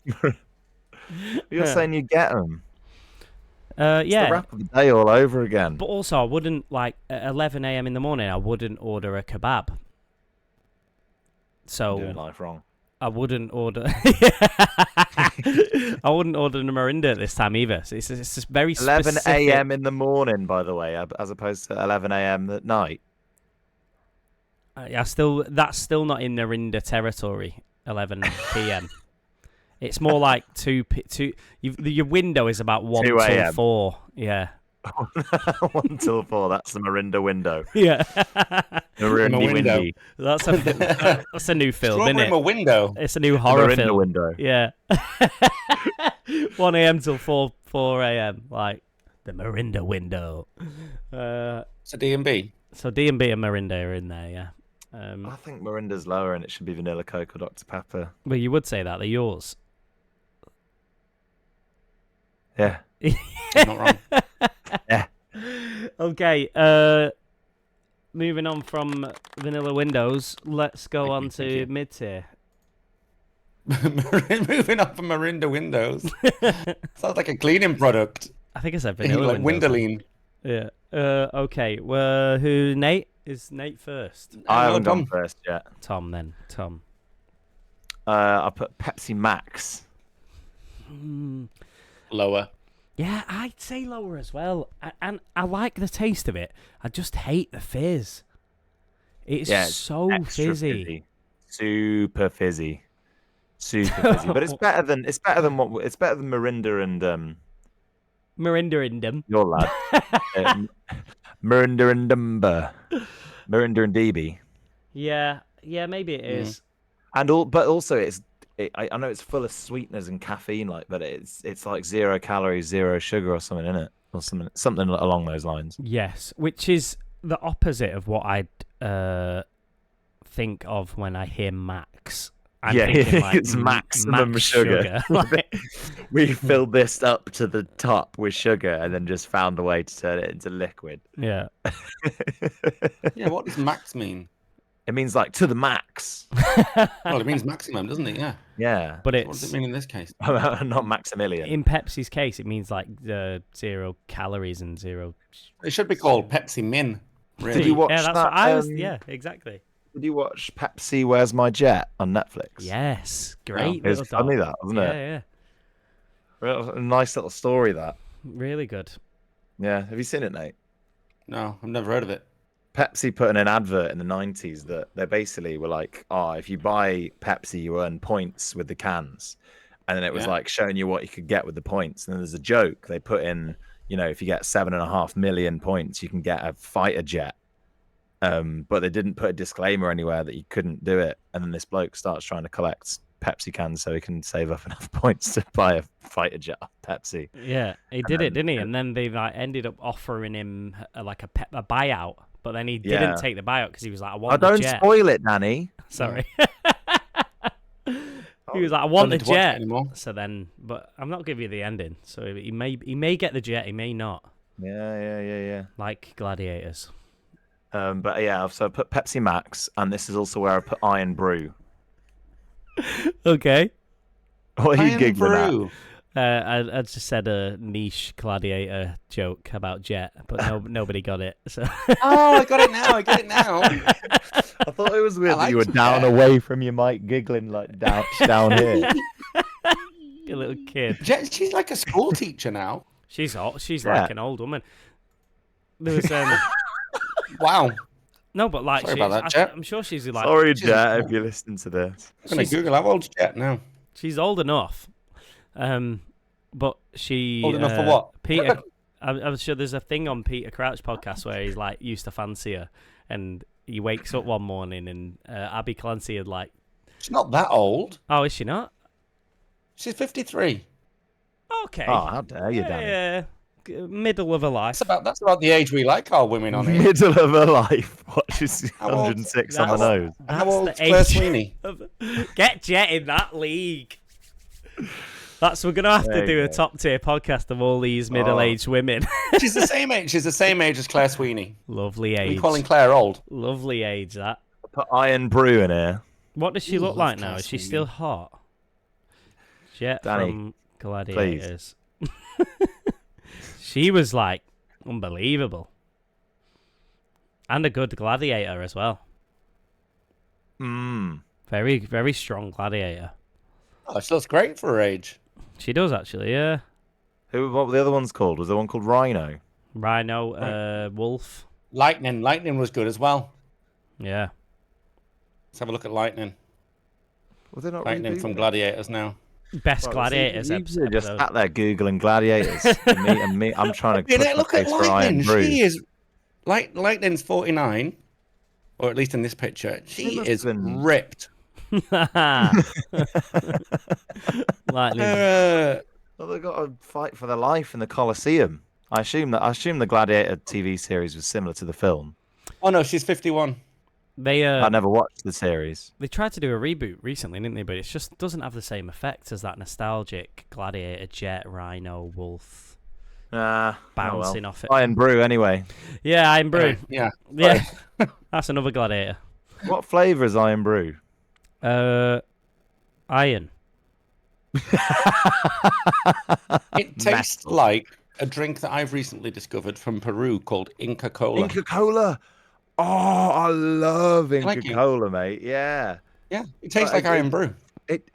You're saying you get them. It's the Yeah, wrap of the day all over again. but also I wouldn't like at 11 a.m. in the morning. I wouldn't order a kebab. Doing So life wrong. I wouldn't order. I wouldn't order a Mirinda at this time either. So it's just very 11 specific. a.m. in the morning, by the way, as opposed to 11 a.m. at night. That's still not in Mirinda territory. 11 p.m. It's more like 2 your window is about 1 2 till a.m.. 4. Yeah. 1 till 4. That's the Mirinda window. Yeah. Mirinda window. windy. that's a new film, isn't Strawberry it? my window. It's a new horror Mirinda film. window. Yeah. 1 a.m. till 4 a.m. Like the Mirinda window. It's a D&B. So D&B and Mirinda are in there, yeah. I think Mirinda's lower and it should be Vanilla Coke or Dr. Pepper. Well, you would say that. They're yours. Yeah. Not wrong. Yeah. Okay, moving on from vanilla windows, let's go on Thank to you. mid-tier. Moving up from Mirinda windows. Sounds like a cleaning product. I think I said vanilla Like windows. Windoline. Yeah. Okay, well, who, Nate? Is Nate first? I haven't Tom. gone first yet. Tom, then. Tom. I put Pepsi Max. Lower. Yeah, I'd say lower as well. And I like the taste of it. I just hate the fizz. It's Yeah, it's so Extra fizzy. Super fizzy. Super fizzy. But it's better than Mirinda and Mirinda in them. your lad. Mirinda and Dumber. Mirinda and DB. Yeah, maybe it is. But also I know it's full of sweeteners and caffeine, but it's like 0 calories, 0 sugar or something in it, or something along those lines. Yes, which is the opposite of what I'd think of when I hear Max. I'm thinking, like, it's maximum max sugar. Like, We filled this up to the top with sugar and then just found a way to turn it into liquid. yeah. Yeah, what does max mean? It means like to the max. Well, it means maximum, doesn't it? Yeah. Yeah. But What does it's it mean in this case? Not Maximilian. in Pepsi's case, it means like 0 calories and 0. It should be called Pepsi Min. Really. Did you watch Yeah, that's that? what I was. Yeah, exactly. Did you watch Pepsi Where's My Jet on Netflix? Yes, great. It was little funny, doc. that, wasn't Yeah, it? yeah, A nice little story, that. really good. Yeah. Have you seen it, Nate? No, I've never heard of it. Pepsi put in an advert in the 90s that they basically were like, if you buy Pepsi, you earn points with the cans. And then it was like showing you what you could get with the points. And then there's a joke they put in, if you get 7.5 million points, you can get a fighter jet. But they didn't put a disclaimer anywhere that you couldn't do it. And then this bloke starts trying to collect Pepsi cans so he can save up enough points to buy a fighter jet off Pepsi. Yeah, he did it, didn't he? And then they ended up offering him a buyout, but then he didn't take the buyout because he was like, "I want the jet." Don't spoil it, Danny. Sorry. He was like, "I want the jet." So then, but I'm not giving you the ending. So he may get the jet, he may not. Yeah. Like Gladiators. But yeah, so I put Pepsi Max, and this is also where I put Iron Brew. Okay. What are you giggling at? I just said a niche Gladiator joke about jet, but nobody got it. So. Oh, I got it now. I thought it was weird that you were down away from your mic, giggling like down here. A little kid. Jet, she's like a school teacher now. She's like an old woman. There was Wow. No, but like, sorry about that, Jet. I'm sure she's like. Sorry, Jet, if you listen to this. I'm gonna Google how old's Jet now. She's old enough, but she old enough for what? Peter. I'm sure there's a thing on Peter Crouch podcast where he's like used to fancy her, and he wakes up one morning and Abby Clancy had like. She's not that old. Oh, is she not? She's 53. Okay. Oh, how dare you, Danny? Yeah. Middle of her life. That's about the age we like our women on here. Middle of her life. What? She's 106 on the nose. How old's Claire Sweeney? Get Jet in that league. We're gonna have to do a top tier podcast of all these middle-aged women. She's the same age. She's the same age as Claire Sweeney. Lovely age. We're calling Claire old. Lovely age. That. Put Iron Brew in here. What does she look like now? Is she still hot? Jet Danny, from Gladiators. She was like unbelievable, and a good gladiator as well. Very, very strong gladiator. Oh, she looks great for her age. She does actually, yeah. What were the other ones called? Was there one called Rhino? Wolf. Lightning. Lightning was good as well. Yeah. Let's have a look at Lightning. Were they not Lightning from Gladiators now. Best Gladiators episode. Just sat there googling Gladiators. and me. I'm trying to look at Lightning. She is Lightning's 49, or at least in this picture. She is ripped. Lightning. Well, they've got to fight for their life in the Colosseum. I assume the Gladiator TV series was similar to the film. Oh no, she's 51. I never watched the series. They tried to do a reboot recently, didn't they? But it just doesn't have the same effect as that nostalgic Gladiator, Jet, Rhino, Wolf bouncing off it. Iron Brew, anyway. Yeah, Iron Brew. Yeah. That's another Gladiator. What flavour is Iron Brew? Iron. It tastes like a drink that I've recently discovered from Peru called Inca Cola. Inca Cola. Oh, I love Inca Cola, mate. Yeah. Yeah, it tastes like Iron Brew. It's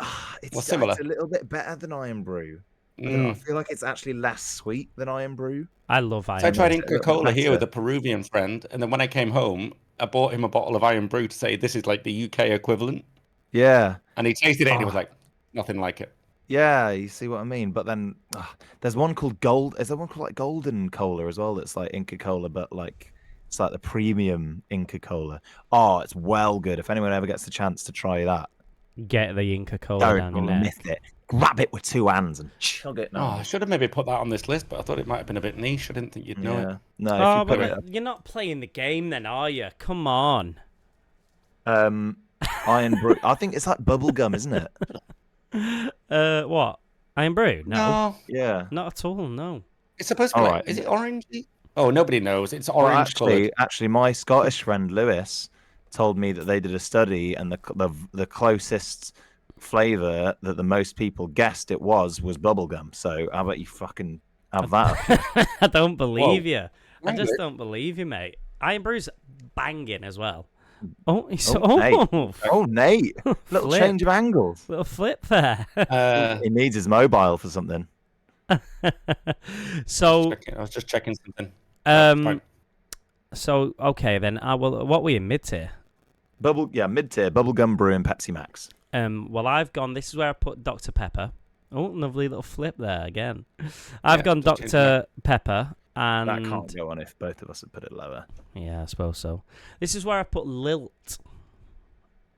similar. It's a little bit better than Iron Brew. I feel like it's actually less sweet than Iron Brew. I love Iron Brew. So I tried Brew. Inca Cola here with a Peruvian friend, and then when I came home, I bought him a bottle of Iron Brew to say this is like the UK equivalent. Yeah. And he tasted it and he was like, nothing like it. Yeah, you see what I mean? But then there's one called Is there one called like Golden Cola as well that's like Inca Cola, but like it's like the premium Inca Cola. Oh, it's well good. If anyone ever gets the chance to try that, get the Inca Cola down your neck. Miss it. Grab it with 2 hands and chug it. I should have maybe put that on this list, but I thought it might have been a bit niche. I didn't think you'd know it. No, you're not playing the game then, are you? Come on. Iron Brew. I think it's like bubble gum, isn't it? What? Iron Brew? No. Yeah. Not at all, no. It's supposed to be is it orangey? Oh, nobody knows. It's orange coloured. Actually, my Scottish friend Lewis told me that they did a study and the closest flavour that the most people guessed it was bubblegum. So how about you fucking have that? I don't believe you. I just don't believe you, mate. Iron Brew's banging as well. Oh, Nate. Little change of angles. Little flip there. He needs his mobile for something. So I was just checking something. So okay then. What were you mid tier? Mid tier. Bubblegum Brew and Pepsi Max. Well, I've gone. This is where I put Dr Pepper. Oh, lovely little flip there again. I've Yeah, gone just change Dr. Pepper, and That can't go on if both of us had put it lower. yeah, I suppose so. This is where I put Lilt.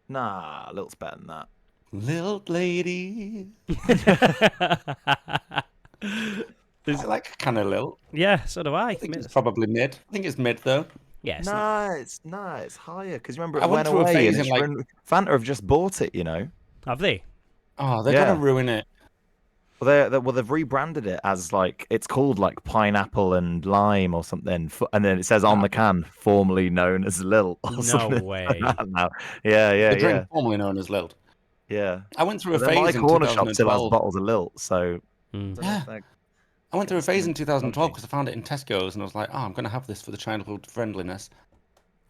Nah, Lilt's better than that. Lilt lady. I like a kind of lilt. Yeah, so do I. I think it's probably mid. I think it's mid though. Yeah, it's not. It's higher. Because remember, I it went went through a away. phase And in, like- Fanta have just bought it, you know. Have they? Oh, they're Yeah. gonna ruin it. Well, they've rebranded it as like it's called like pineapple and lime or something, and then it says on the can, formerly known as Lilt. Or No something way. like that now. Yeah, The drink formerly known as Lilt. yeah. I went through a But then my phase in corner shop still has 2012. bottles of Lilt, so Mm. Yeah. like, I went through a phase in 2012 Okay. because I found it in Tesco's and I was like, oh, I'm going to have this for the childhood friendliness.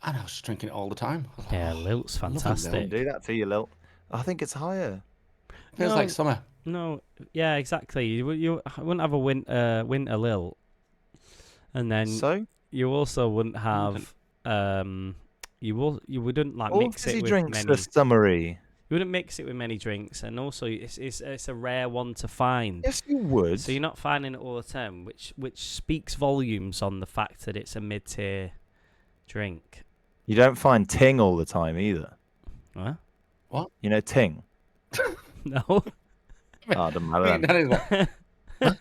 And I was just drinking it all the time. I was like, Yeah, oh, Lilt's love a Lilt. fantastic. don't do that to you, Lilt. I think it's higher. Feels No. like summer. No, yeah, exactly. You wouldn't have a winter Lilt, and then So, you also wouldn't have you wouldn't like all mix fizzy it with drinks many. are summery. You wouldn't mix it with many drinks, and also it's a rare one to find. Yes, you would. So you're not finding it all the time, which speaks volumes on the fact that it's a mid-tier drink. You don't find Ting all the time either. Huh? You know Ting? No. Oh, doesn't matter then. That is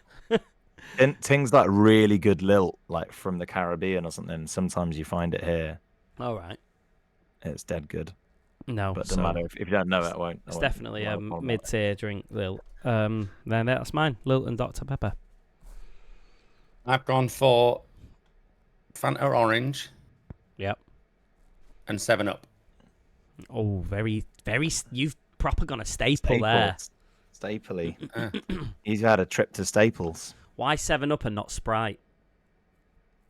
what, Ting's like really good lilt, like from the Caribbean or something. Sometimes you find it here. All right. It's dead good. No. But it doesn't matter if you don't know it. I won't. It's definitely a mid-tier drink, Lilt. Then that's mine, Lilt and Dr. Pepper. I've gone for Fanta Orange Yep. and 7-Up. Oh, very, very. You've proper gone a staple there. Stapley. Uh, He's had a trip to Staples. Why 7-Up and not Sprite?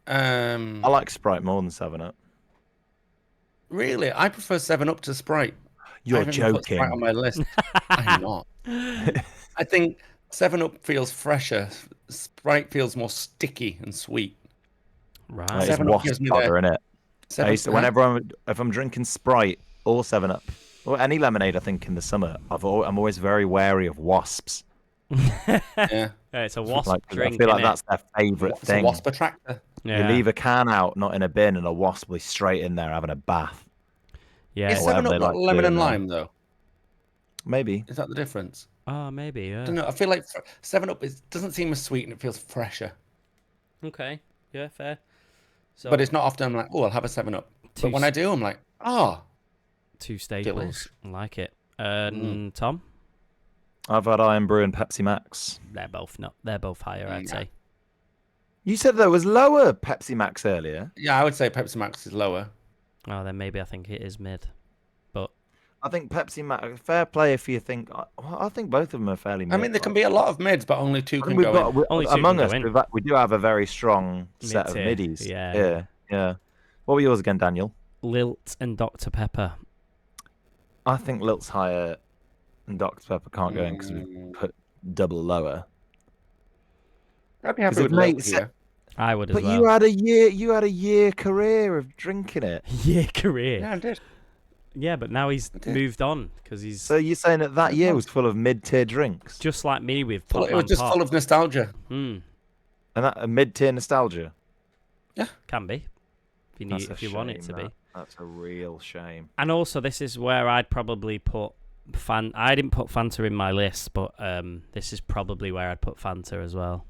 I like Sprite more than 7-Up. Really? I prefer 7-Up to Sprite. I You're haven't even put Sprite on joking. my list. I'm not. I think 7-Up feels fresher. Sprite feels more sticky and sweet. Right. It's 7-Up wasp gives me powder, innit? Seven, I used to, whenever if I'm drinking Sprite or 7-Up, or any lemonade, I think in the summer, I'm always very wary of wasps. yeah, Yeah, it's a wasp Like, drink. I feel like innit? that's their favourite it's a thing. wasp attractor. Yeah. You leave a can out, not in a bin, and a wasp will be straight in there having a bath. Yeah. Is Or whatever 7-Up they not like lemon doing and there. lime though? Maybe. Is that the difference? Oh, maybe. I Yeah. don't know. I feel like 7-Up doesn't seem as sweet and it feels fresher. Okay. Yeah. Fair. So, But it's not often I'm like, oh, I'll have a 7-Up. But when I do, I'm like, oh, two staples. Delish. I like it. Tom, I've had Iron Brew and Pepsi Max. they're both not. They're both higher. I'd Yeah. say. You said there was lower Pepsi Max earlier. yeah, I would say Pepsi Max is lower. Oh, then maybe I think it is mid. But I think Pepsi Max, fair play if you think. I think both of them are fairly. I mean, there can be a lot of mids, but only two I can think we've go got in. Only two among can us. go in. We do have a very strong set of Mid-tier, middies. yeah. Yeah. What were yours again, Daniel? Lilt and Dr. Pepper. I think Lilt's higher, and Dr Pepper can't go in because we put double lower. I'd be happy 'Cause with it Lilt makes here. I would as But well. you had a year career of drinking it. Yeah, career. Yeah, I did. Yeah, but now he's did. moved on because he's So you're saying that year was full of mid-tier drinks, just like me with It was Popman just Pop. full of nostalgia. Hmm, and that a mid-tier nostalgia. can be if you need, That's a if you want it shame, to be. that. That's a real shame. And also, this is where I'd probably put I didn't put Fanta in my list, but this is probably where I'd put Fanta as well.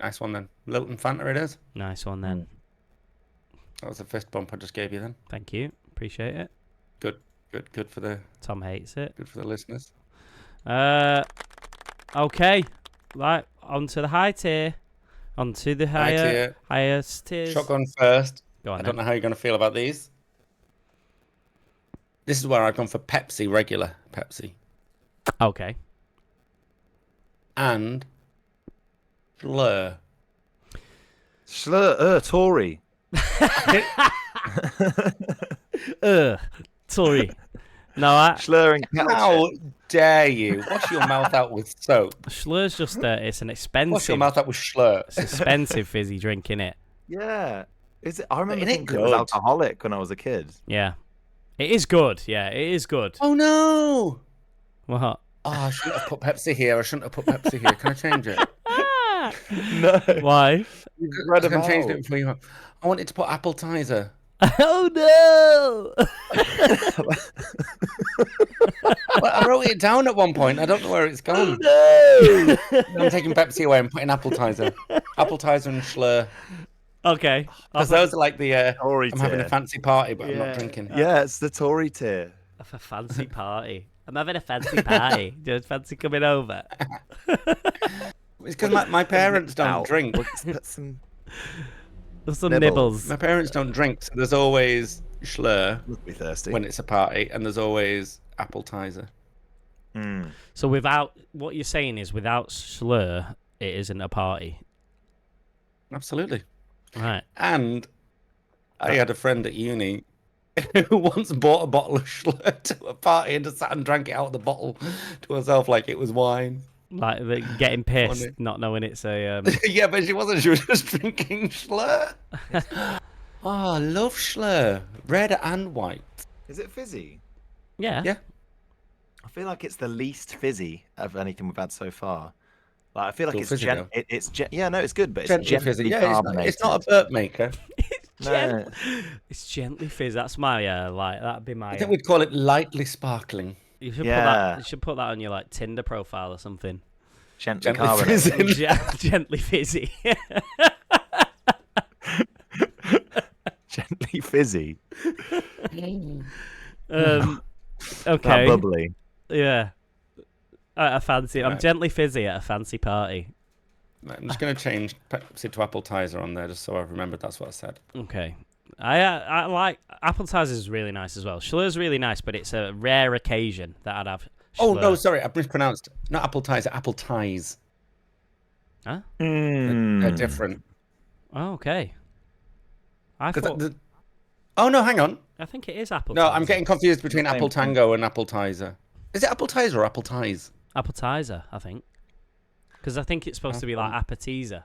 Nice one then. Lilt and Fanta it is. Nice one then. That was a fist bump I just gave you then. Thank you, appreciate it. Good for the Tom hates it. listeners. Okay, right on to the high tier, on to the highest tiers. Shotgun first. Go on I then. don't know how you're going to feel about these. This is where I've gone for Pepsi, regular Pepsi. Okay. And Fleur. Tory. Sorry. No, Schlur and Kettle. How dare you? Wash your mouth out with soap. Schlur's just it's an Wash your expensive, mouth out with Schlur. it's expensive fizzy drink, innit? Yeah. Is it? I remember Isn't it thinking it was good? alcoholic when I was a kid. Yeah. It is good. Yeah, it is good. Oh no! What? I shouldn't have put Pepsi here. I shouldn't have put Pepsi here. Can I change it? No. Why? You've read I them can change out. it for you. I wanted to put appetizer. Oh no! Well, I wrote it down at one point. I don't know where it's gone. No. I'm taking Pepsi away and putting appetizer. Appetizer and Schlur. Okay. Because those are like the Tory I'm having a tier. fancy party, but I'm Yeah. not drinking. Yeah, it's the Tory tier. Of a fancy party. I'm having a fancy party. Do you fancy coming over? It's because my parents don't Out. drink. Let's put some. There's some Nibbles. nibbles. My parents don't drink, so there's always Schlur Must be thirsty. when it's a party, and there's always appetizer. Mm. So what you're saying is without slur, it isn't a party. Absolutely. Right. And I had a friend at uni who once bought a bottle of Schlur to a party and just sat and drank it out of the bottle to herself like it was wine. Like getting pissed, Funny. not knowing it's a. Yeah, but she wasn't. She was just drinking Schlur. Oh, I love Schlur. Red and white. Is it fizzy? Yeah. Yeah. I feel like it's the least fizzy of anything we've had so far. Like I feel like Still it's fizzy, though. yeah, no, it's good, but it's Gently fizzy. gently Yeah, carbonated. it's not a burp maker. No. It's gently fizz. That's my like. That'd be my. I think we'd call it lightly sparkling. You should put Yeah. that. You should put that on your like Tinder profile or something. Gently Gently carbonated. fizzy. Gently fizzy. Gently fizzy. Okay. That bubbly. Yeah. At a fancy. I'm Right. gently fizzy at a fancy party. I'm just going to change Pepsi to appetizer on there just so I've remembered that's what I said. Okay. I like appetizer is really nice as well. Schlur's really nice, but it's a rare occasion that I'd have. Oh, no, Schlur. sorry. I mispronounced. Not appetizer, appetize. Huh? They're different. Oh, okay. I 'Cause thought. Oh, no, hang on. I think it is appetizer. No, I'm getting confused between Same apple thing. tango and appetizer. Is it appetizer or appetize? appetizer. I think because I think it's supposed to be like appetizer.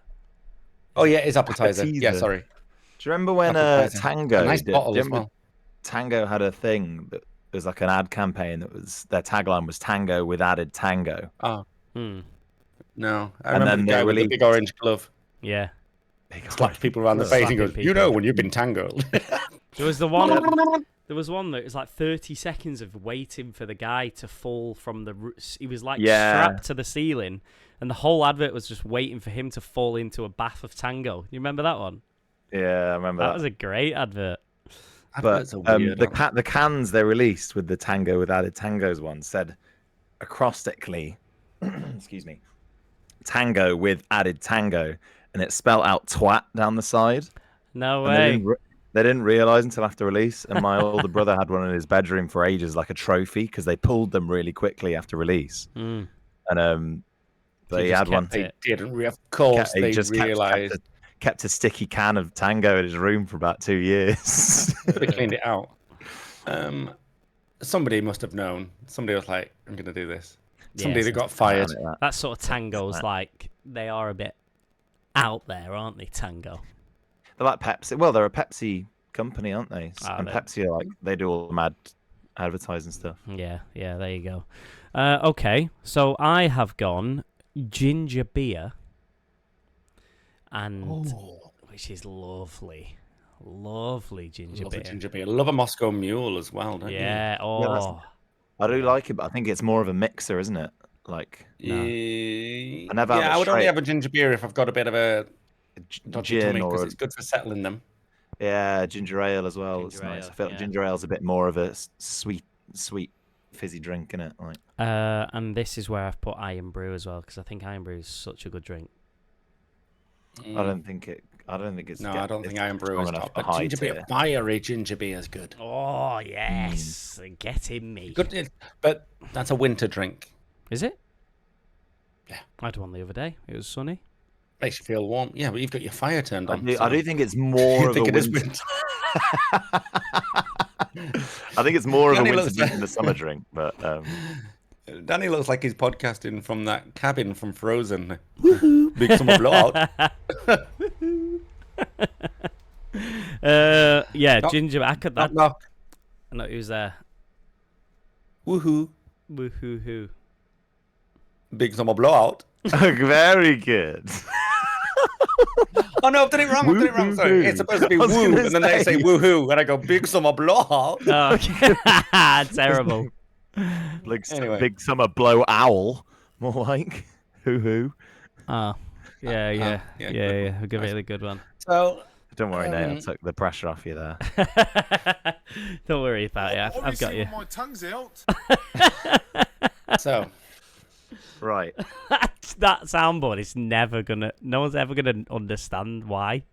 Oh, yeah, it is appetizer. Yeah, Appetizer. sorry. Do you remember when Appetizer. Tango? A nice bottle do you as remember well. Tango had a thing that was like an ad campaign that was their tagline was Tango with added Tango. Oh, Hmm. no. I And remember then the they guy with the released- big orange glove Yeah. slaps people around the face and Slapping goes, you people. know when you've been tangled. There was the one. There was one that was like 30 seconds of waiting for the guy to fall from the. He was like Yeah. strapped to the ceiling, and the whole advert was just waiting for him to fall into a bath of tango. You remember that one? Yeah, I remember That that. was a great advert. But Adverts are weird, aren't they? the cans they released with the Tango with added Tangos one said acrostically, excuse me, Tango with added Tango, and it spelled out twat down the side. No And way. they didn't realize until after release. And my older brother had one in his bedroom for ages, like a trophy, because they pulled them really quickly after release. Mm. And So but he he just had one. kept They it. didn't. Of course, He they just realised. kept a sticky can of Tango in his room for about 2 years. They cleaned it out. Somebody must have known. Somebody was like, I'm going to do this. Somebody Yes, that got fired. That sort of tango's like they are a bit out there, aren't they? Tango. They're like Pepsi. Well, they're a Pepsi company, aren't they? Ah, And they- Pepsi are like they do all the mad advertising stuff. Yeah, yeah. There you go. Okay, so I have gone ginger beer, and which is lovely, lovely ginger Love a beer. ginger beer. Love a Moscow Mule as well, don't Yeah. Yeah, Oh, I do like it, but I think it's more of a mixer, isn't it? Like you? I never have Yeah, it I would only straight. have a ginger beer if I've got a bit of a a dodgy gin tummy or because a, it's good for settling them. yeah, ginger ale as well. It's Ginger nice. I ale, feel like yeah. ginger ale is a bit more of a sweet fizzy drink, isn't it? Like and this is where I've put Iron Brew as well because I think Iron Brew is such a good drink. I don't think it's No, I don't think Iron Brew strong is enough top. for But high ginger beer, tier. fiery ginger beer is good. Oh yes, getting me. Good, but that's a winter drink. Is it? Yeah. I had one the other day. It was sunny. Makes you feel warm. Yeah, but you've got your fire turned on. I do think it's more You of think a it is winter. winter? I think it's more of a Danny winter looks- drink than a summer drink, but Danny looks like he's podcasting from that cabin from Frozen. Big summer blowout. Yeah, Knock, ginger. I could that. Knock. I know he was there. Woohoo. Woo hoo hoo. Big summer blowout. Very good. Oh no, I've done it wrong. I've done it wrong. Sorry, it's supposed to be I was woo, gonna and then they say say. woohoo, and I go big summer blowout. Oh, okay. Terrible. Anyway. Big summer blow owl. More like hoo. Oh, yeah. yeah, A good, really good one. So Don't worry, Nate. I took the pressure off you there. Don't worry about it. I've got you. My tongue's out. so Right. That soundboard is never gonna. No one's ever gonna understand why.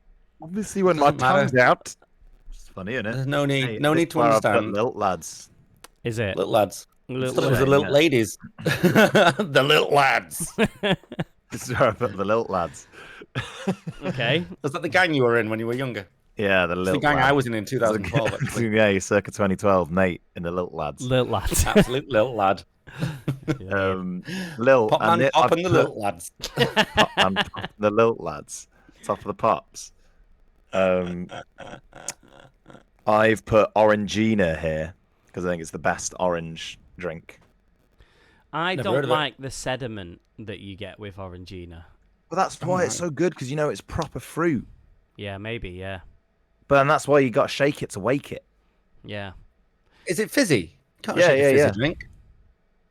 Obviously, when my Doesn't matter. tongue's out. It's funny, isn't it? there's no need, Hey, no this need to is where I put understand. Lilt lads. Is it? Little lads. Little Thought it was the lads. little ladies. The little lads. This is where I put the Lilt lads. Okay. Was that the gang you were in when you were younger? Yeah, the It's Lilt the gang lads. I was in 2012. Actually. Yeah, circa 2012, Nate in the Lilt lads. Little lads. Absolute little lad. Lil Pop man, and pop I've and the put- little lads. Pop and Pop, the Lilt lads, top of the pops. I've put Orangina here because I think it's the best orange drink. I Never heard don't of it. like the sediment that you get with Orangina. But that's why it's so good because you know it's proper fruit. Yeah, maybe. Yeah. But then that's why you got to shake it to wake it. Yeah. Is it fizzy? Can't Yeah, shake a yeah, fizzy yeah. drink.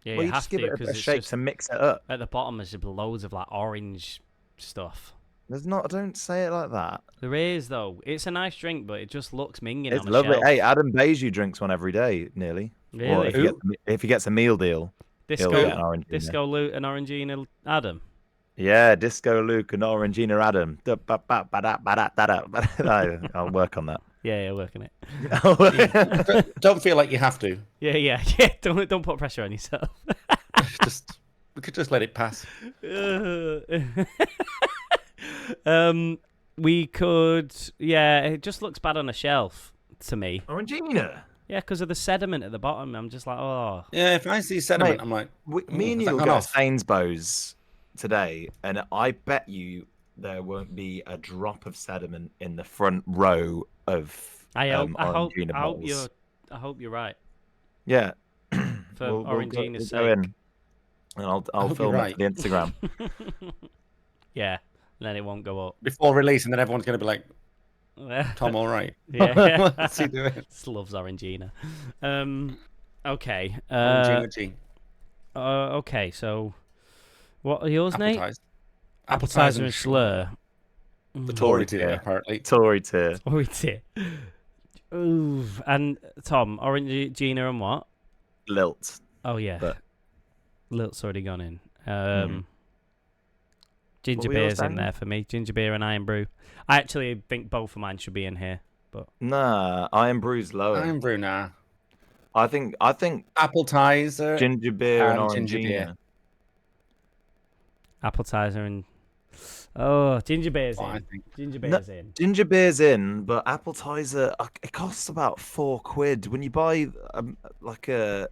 Yeah, Well, you you have just give to it because a it's shake just to mix it up. at the bottom. There's just loads of like orange stuff. There's not. Don't say it like that. There is though. It's a nice drink, but it just looks minging It's on a lovely. shelf. Hey, Adam Beju drinks one every day, nearly. Or Really? if he gets a meal deal, he'll get an Orangina. Disco Loot and Orangina Adam. Yeah, Disco Luke and Orangina Adam. I'll work on that. Yeah, working it. Don't feel like you have to. Yeah. Don't put pressure on yourself. We could just let it pass. We could. Yeah, it just looks bad on a shelf to me. Orangina. Yeah, because of the sediment at the bottom. I'm just like, oh. Yeah, if I see sediment, Mate, I'm like, Me and has you that will gone go to off? Sainsbury's today, and I bet you there won't be a drop of sediment in the front row of I hope Orangina bottles. I hope you're right. Yeah. For Orangina's go sake. in, and I'll hope film you're it for the Instagram. Yeah, then it won't go up. before release, and then everyone's going to be like, Tom, all right. Yeah. What's he doing? Just loves Orangina. Okay. Orangina G. Okay, so what are yours, Nate? Appetizer. Appetizer and slur. The Tory Tory tier, tier. apparently. Tory tier. Oh, it's it. Ooh, and Tom, Orangina and what? Lilt. Oh yeah, But- Lilt's already gone in. Ginger What were yours, beer's in Daniel? there for me. Ginger beer and Iron Brew. I actually think both of mine should be in here, but Nah, Iron Brew's lower. Iron Brew now. I think Appetizer. ginger beer and and Orangina. ginger beer. appetizer and ginger beer's What I in. think. Ginger beer's in. Ginger beer's in, but appetizer it costs about £4 when you buy like a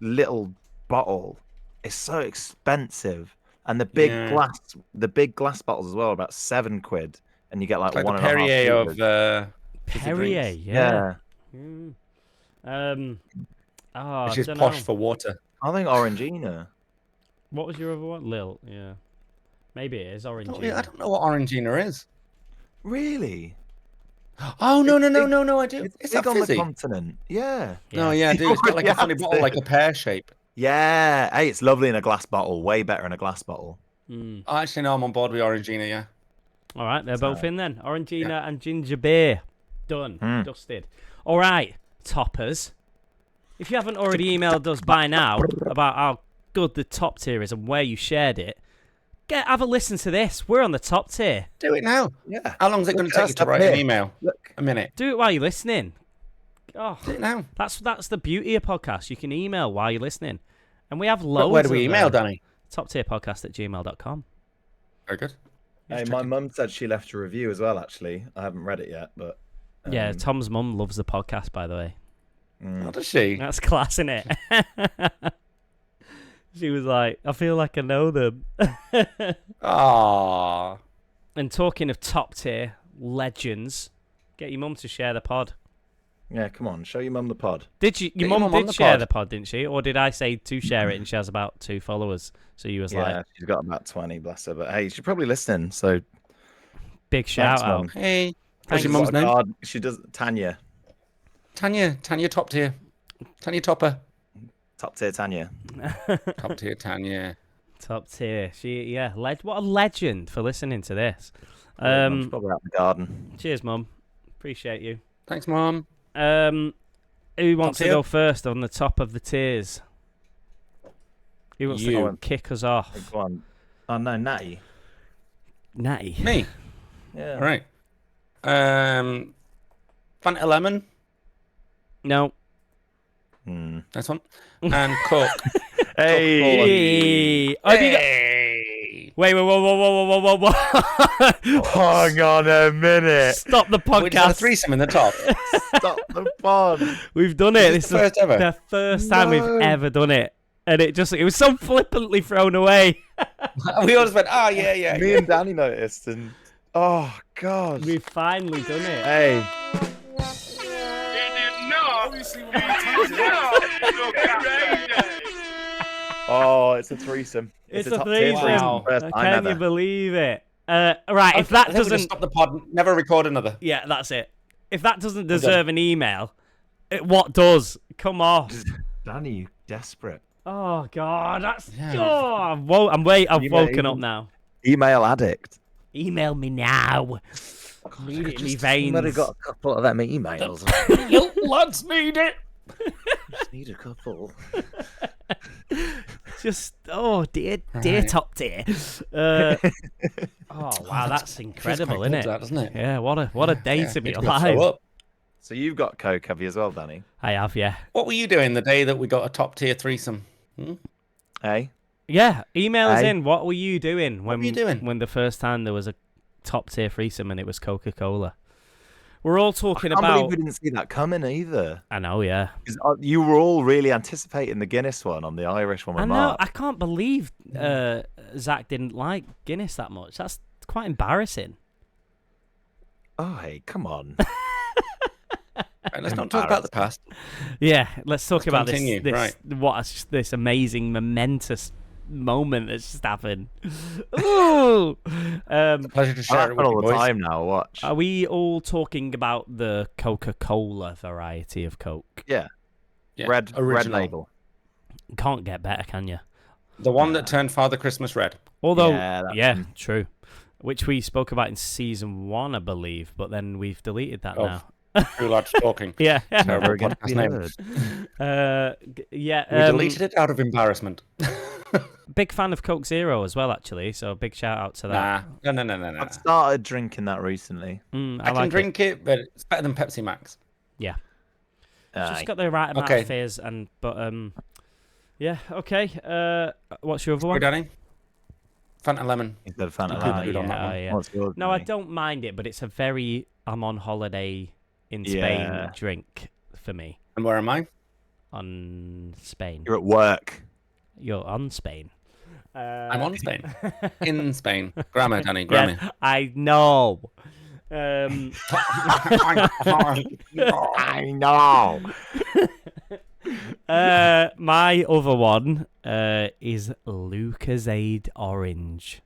little bottle. It's so expensive, and the big Yeah. glass bottles as well are about £7, and you get like Like one the and a half Perrier of liters. Fizzy Perrier, Drinks, yeah. Yeah, which is I posh dunno. for water. I think Orangina. What was your other one? Lilt, yeah. Maybe it is I Orangina. don't know what Orangina is. Really? Oh no, It's big- I do. It's Is big that on the fizzy? continent. Yeah. No, yeah, I do. It's got like You a funny have bottle, to. like a pear shape. Yeah. Hey, it's lovely in a glass bottle. Way better in a glass bottle. Mm. Oh, actually, no, I'm on board with Orangina. Yeah. All right, they're both So- in then. Orangina and ginger beer. Done. Dusted. All right, toppers. If you haven't already emailed us by now about how good the top tier is and where you shared it, have a listen to this. We're on the top tier. Do it now. Yeah. How long is it going to take you to write an email? Look. A minute. Do it while you're listening. Oh, Do it now. that's the beauty of podcasts. You can email while you're listening. And we have loads But where do we of, email, Danny? toptierpodcast@gmail.com. Very good. Hey, my mum said she left a review as well. Actually, I haven't read it yet, but Yeah, Tom's mum loves the podcast, by the way. How does she? That's class, isn't it? She was like, I feel like I know them. Ah. And talking of top tier legends, get your mum to share the pod. Yeah, come on, show your mum the pod. Did you? Your Get your mum mum on did the share pod. the pod, didn't she? Or did I say to share it and she has about 2 followers? So you was Yeah, like, she's got about 20, bless her. But hey, she's probably listening. So big shout thanks, out. Mum. Hey, Thanks. what's your mum's name? She does Tanya. Tanya top tier. Tanya Topper. Top tier Tanya. Top tier Tanya. Top tier. What a legend for listening to this. Yeah, Mum's probably out in the garden. Cheers, Mum. Appreciate you. Thanks, Mom. Who wants to tier? go first on the top of the tiers? Who wants to You. kick us off? Go on. Oh no, Natty. Natty. Me. Yeah. All right. Fanta Lemon. No. Nice one. And Coke. Hey. Oh, have you got... Wait, whoa. Hang on a minute. Stop the We just had a podcast. threesome in the top. Stop the pod. We've done it. Is this the first ever? The first time we've ever done it. And it was so flippantly thrown away. We all just went, oh, yeah. Me and Danny noticed, and oh god. We've finally done it. Hey. Oh, it's a threesome. It's a a top tier threesome. Wow. First time Can you ever. believe it? Right, if that I think we just doesn't... stop the pod, never record another. Yeah, that's it. If that doesn't deserve an email, what does? Come on. Danny, you desperate. Oh, God, that's... Yeah. Oh, I've woken up now. Email addict. Email me now. Read it in me veins. got a couple of them emails. Let's need it. Just need a couple. Just, dear Right. top tier. Oh, wow, that's Feels incredible, quite isn't good, it? that, doesn't it? Yeah, what a day to be Makes me throw alive. up. So you've got Coke, have you, as well, Danny? I have, yeah. What were you doing the day that we got a top tier threesome? Hey? Yeah, email us Hey. in. What were you doing when were you doing? when the first time there was a top tier threesome and it was Coca-Cola? We're all talking I can't believe about... we didn't see that coming either. I know, yeah. 'Cause, you were all really anticipating the Guinness one on the Irish one with I know. Mark. I can't believe Zach didn't like Guinness that much. That's quite embarrassing. Oh, hey, come on. Right, let's not talk about the past. Yeah, let's talk about continue, this. right. This amazing, momentous moment that's just happened. Ooh. Pleasure to I share it have with you, all the boys. time now, watch. Are we all talking about the Coca-Cola variety of Coke? Yeah. Yeah, Red original. label. Can't get better, can you? The one that turned Father Christmas red. Although, Yeah, yeah, that's true. Which we spoke about in season 1, I believe, but then we've deleted that Oh. now. Two lads talking. Yeah. Terrible Never again to podcast be name. heard. Yeah. We deleted it out of embarrassment. Big fan of Coke Zero as well, actually. So big shout out to that. No. I've started drinking that recently. I I can like drink it, but it's better than Pepsi Max. Yeah. It's Aye. just got the right amount Okay. of fizz, yeah. Okay. What's your other Sorry, one? Danny. Fanta Lemon. He's got a fan of Good, that. good on that yeah, one. yeah. What's yours, No, I Danny? don't mind it, but it's a very I'm on holiday in Spain Yeah. drink for me. And where am I? On Spain. You're at work. You're on Spain. I'm on Spain. In Spain. Grammar, Danny. Grammar. Yes, I know. I know. My other one is Lucozade Orange.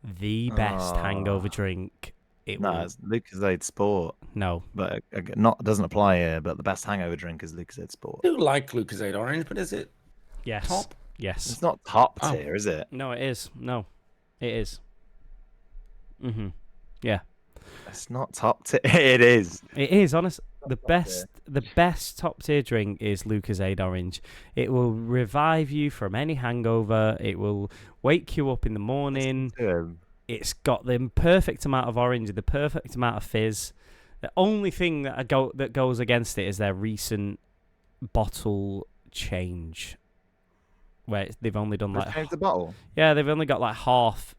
The best hangover drink. No, it's Lucozade Sport, No. but not doesn't apply here. But the best hangover drink is Lucozade Sport. I do like Lucozade Orange, but is it Yes. top? Yes. It's not top Oh. tier, is it? No, it is. No, it is. Yeah, It's not top tier. It is. it is. Honest, the top best top tier drink is Lucozade Orange. It will revive you from any hangover. It will wake you up in the morning. It's got the perfect amount of orange, the perfect amount of fizz. The only thing that goes against it is their recent bottle change, where they've only done like Change the bottle. yeah, they've only got like half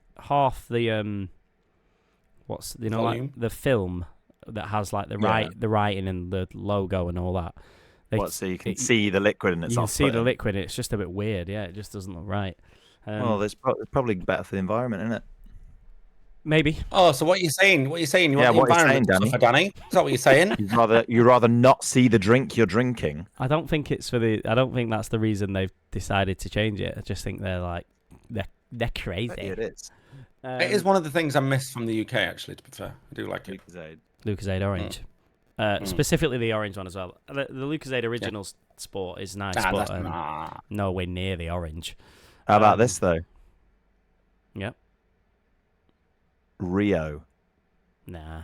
the what's like Volume? the film that has like the Yeah. writing and the logo and all that. So you can see the liquid and it's you can off. see the liquid. It's just a bit weird. Yeah, it just doesn't look right. Well, it's probably better for the environment, isn't it? Maybe. Oh, so what are you saying? What are you saying? You Yeah, want the what are you environment saying, tougher, Danny? Is that what you're saying? You'd rather not see the drink you're drinking. I don't think it's for the. I don't think that's the reason they've decided to change it. I just think they're like they're crazy. It is. It is one of the things I miss from the UK, actually, to be fair. I do like it. Lucozade Orange. Specifically the orange one as well. The Lucozade Original Sport is nice, but nowhere near the orange. How about this, though? Yep. Rio. Nah.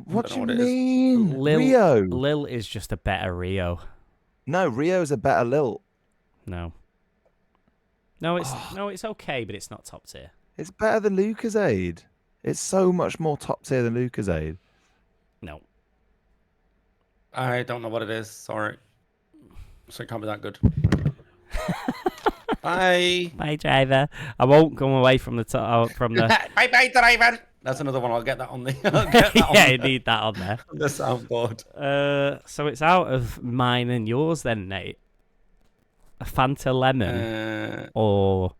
What do you what it is. mean? Lil, Rio. Lil is just a better Rio. No, Rio's a better Lil. No. No, it's okay, but it's not top tier. It's better than Lucozade. It's so much more top tier than Lucozade. No. I don't know what it is. Sorry. So it can't be that good. Bye. Bye, driver. I won't come away from the Bye, driver. That's another one. I'll get that on the. yeah, you need that on there. The soundboard. So it's out of mine and yours then, Nate. A Fanta Lemon or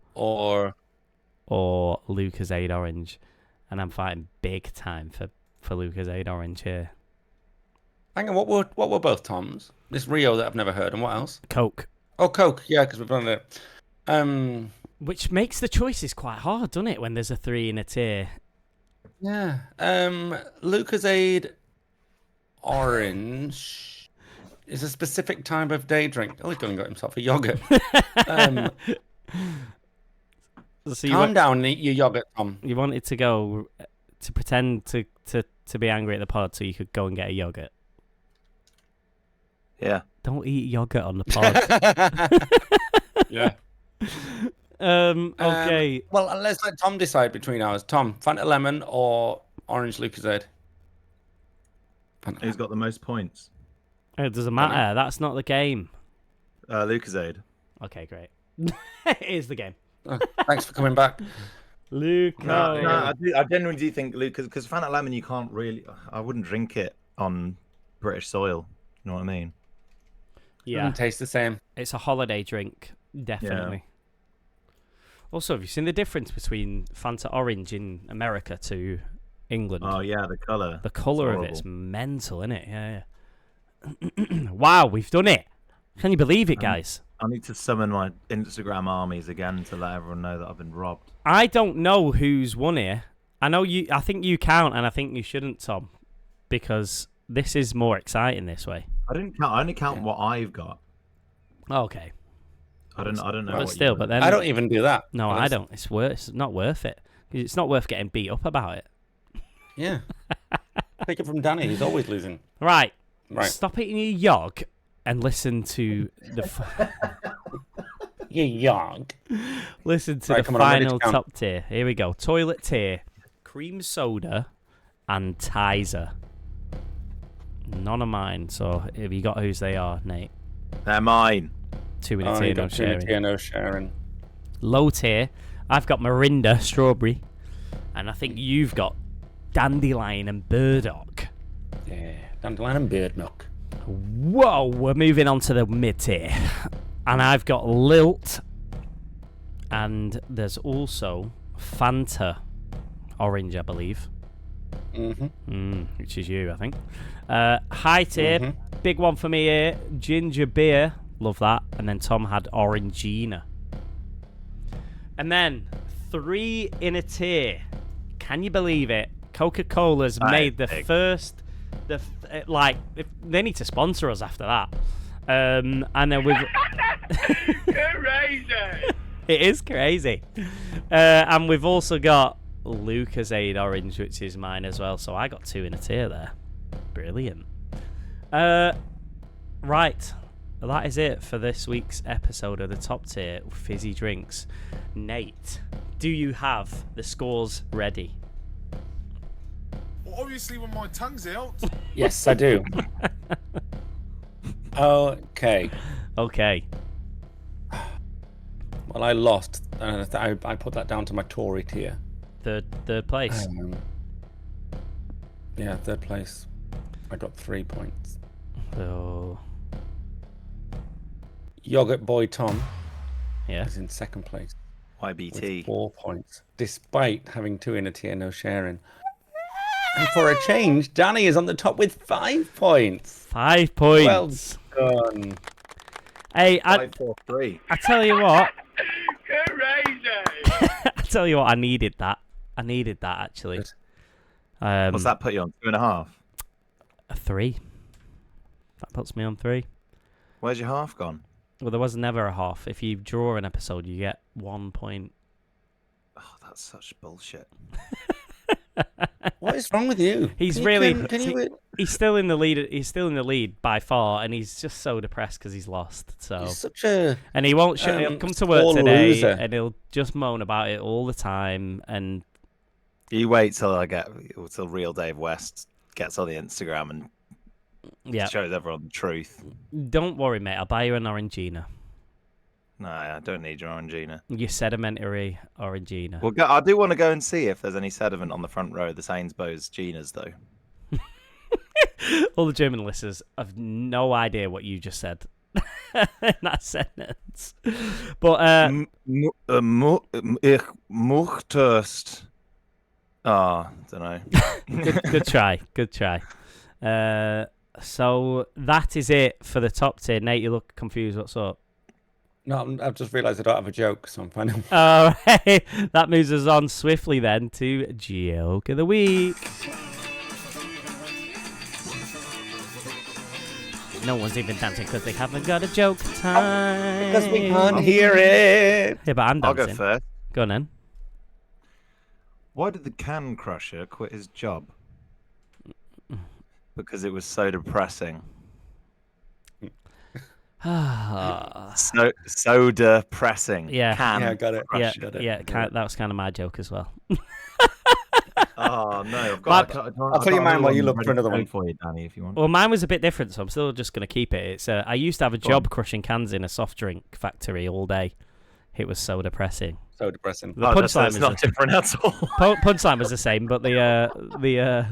Lucozade Orange, and I'm fighting big time for Lucozade Orange here. Hang on, what were both Toms? This Rio that I've never heard, and what else? Coke. Oh, Coke. Yeah, because we've done it. Which makes the choices quite hard, doesn't it? When there's a 3 in a tier. Yeah. Lucozade Orange is a specific time of day drink. Oh, he's going and got himself a yogurt. So Calm down, eat your yogurt, Tom. You wanted to go to pretend to be angry at the pod so you could go and get a yogurt. Yeah. Don't eat yogurt on the pod. Yeah. Okay. Well, let's let Tom decide between ours. Tom, Fanta Lemon or Orange Lucozade? Who's got the most points? It doesn't matter. That's not the game. Lucozade. Okay, great. It is the game. Oh, thanks for coming back. Luke. No, I genuinely do think Lucas, because Fanta Lemon, you can't really. I wouldn't drink it on British soil. You know what I mean? Yeah. Doesn't taste the same. It's a holiday drink, definitely. Also, have you seen the difference between Fanta Orange in America to England? Oh yeah, the colour. The colour of it's mental, isn't it? Yeah. Wow, we've done it. Can you believe it, guys? I need to summon my Instagram armies again to let everyone know that I've been robbed. I don't know who's won here. I think you count, and I think you shouldn't, Tom, because this is more exciting this way. I didn't count. I only count what I've got. Okay. I don't know. But still, but then I don't even do that. No, I don't. It's not worth it. It's not worth getting beat up about it. Yeah. Take it from Danny. He's always losing. Right. Right. Stop eating your yog and listen to the. You yog. Listen to the final top tier. Here we go. Toilet tier, cream soda, and Tizer. None of mine. So have you got whose they are, Nate? They're mine. 2 in a tier, no sharing. 2 in a tier, no sharing. Low tier, I've got Mirinda strawberry, and I think you've got dandelion and burdock. Yeah, dandelion and bird milk. Whoa, we're moving on to the mid tier, and I've got Lilt, and there's also Fanta Orange, I believe. Which is you, I think. High tier, big one for me here, ginger beer. Love that. And then Tom had Orangina. And then 3 in a tier. Can you believe it? Coca-Cola's made the first... they need to sponsor us after that. And then we've... Crazy! It is crazy. And we've also got Lucozade Orange, which is mine as well. So I got 2 in a tier there. Brilliant. Right. That is it for this week's episode of the Top Tier Fizzy Drinks. Nate, do you have the scores ready? Well, obviously, when my tongue's out. Yes, I do. Okay. Okay. Well, I lost. I put that down to my Tory tier. Third place. Yeah, 3rd place. I got 3 points. So... Yogurt Boy Tom Yeah. is in 2nd place. YBT. with 4 points, despite having 2 in a tier, no sharing. And for a change, Danny is on the top with 5 points. 5 points. Well done. Hey, 5-4-3. I tell you what. Crazy. I tell you what, I needed that. I needed that, actually. What's that put you on? 2.5? A 3. That puts me on 3. Where's your half gone? Well, there was never a half. If you draw an episode, you get 1 point. Oh, that's such bullshit. What is wrong with you? He's he's still in the lead. He's still in the lead by far, and he's just so depressed because he's lost. So He's such a... and he won't. He'll come to work sore today, loser. and he'll just moan about it all the time. And You wait till real Dave West gets on the Instagram and yeah, shows everyone the truth. don't worry, mate. I'll buy you an Orangina. No, I don't need your Orangina. Your sedimentary Orangina. Well, I do want to go and see if there's any sediment on the front row of the Sainsbury's Ginas, though. All the German listeners have no idea what you just said in that sentence. But Ich möchtest. Oh, don't know. good try. Good try. So that is it for the top tier. Nate, you look confused. What's up? No, I've just realised I don't have a joke, so I'm finding... All right. That moves us on swiftly then to Joke of the Week. No one's even dancing because they haven't got a joke time. Because we can't hear it. Yeah, but I'm I'll dancing. go first. Go on then. Why did the can crusher quit his job? Because it was so depressing. Soda pressing. Yeah. Can Yeah, got it. Yeah, Got it. yeah, that was kind of my joke as well. Oh no! I'll tell you mine while you look for another one for you, Danny, if you want. Well, mine was a bit different, so I'm still just going to keep it. It's I used to have a job crushing cans in a soft drink factory all day. It was so depressing. So depressing. The punchline That's not different at all. punchline was the same, but the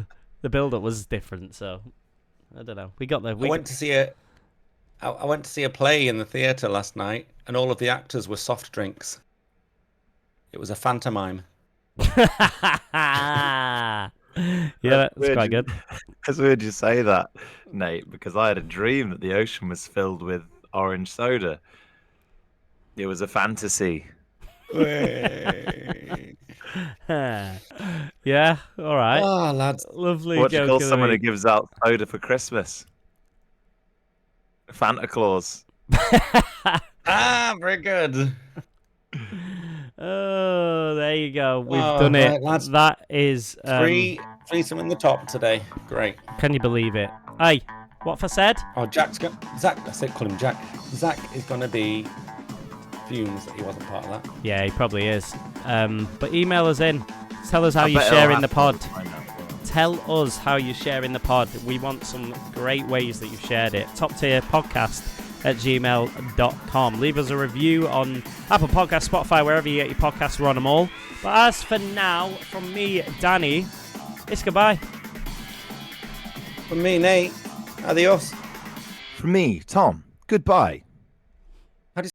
build-up was different. So I don't know. I went to see a play in the theatre last night, and all of the actors were soft drinks. It was a pantomime. Yeah, that's quite good. It's weird you say that, Nate, because I had a dream that the ocean was filled with orange soda. It was a fantasy. Yeah, all right. Oh, lads. Lovely. What do you joke call of the someone who week. gives out soda for Christmas? Santa Claus. Ah, very good. Oh, there you go. We've Oh, done it. right, lads. That is Threesome in the top today. Great. Can you believe it? Hey, what have I said? Oh, Zach, I said call him Jack. Zach is going to be fumes that he wasn't part of that. Yeah, he probably is. But email us in. Tell us how I you're bet it'll sharing the happen pod. by now. Tell us how you're sharing the pod. We want some great ways that you've shared it. toptierpodcast@gmail.com. Leave us a review on Apple Podcasts, Spotify, wherever you get your podcasts. We're on them all. But as for now, from me, Danny, it's goodbye. From me, Nate. Adios. From me, Tom, goodbye.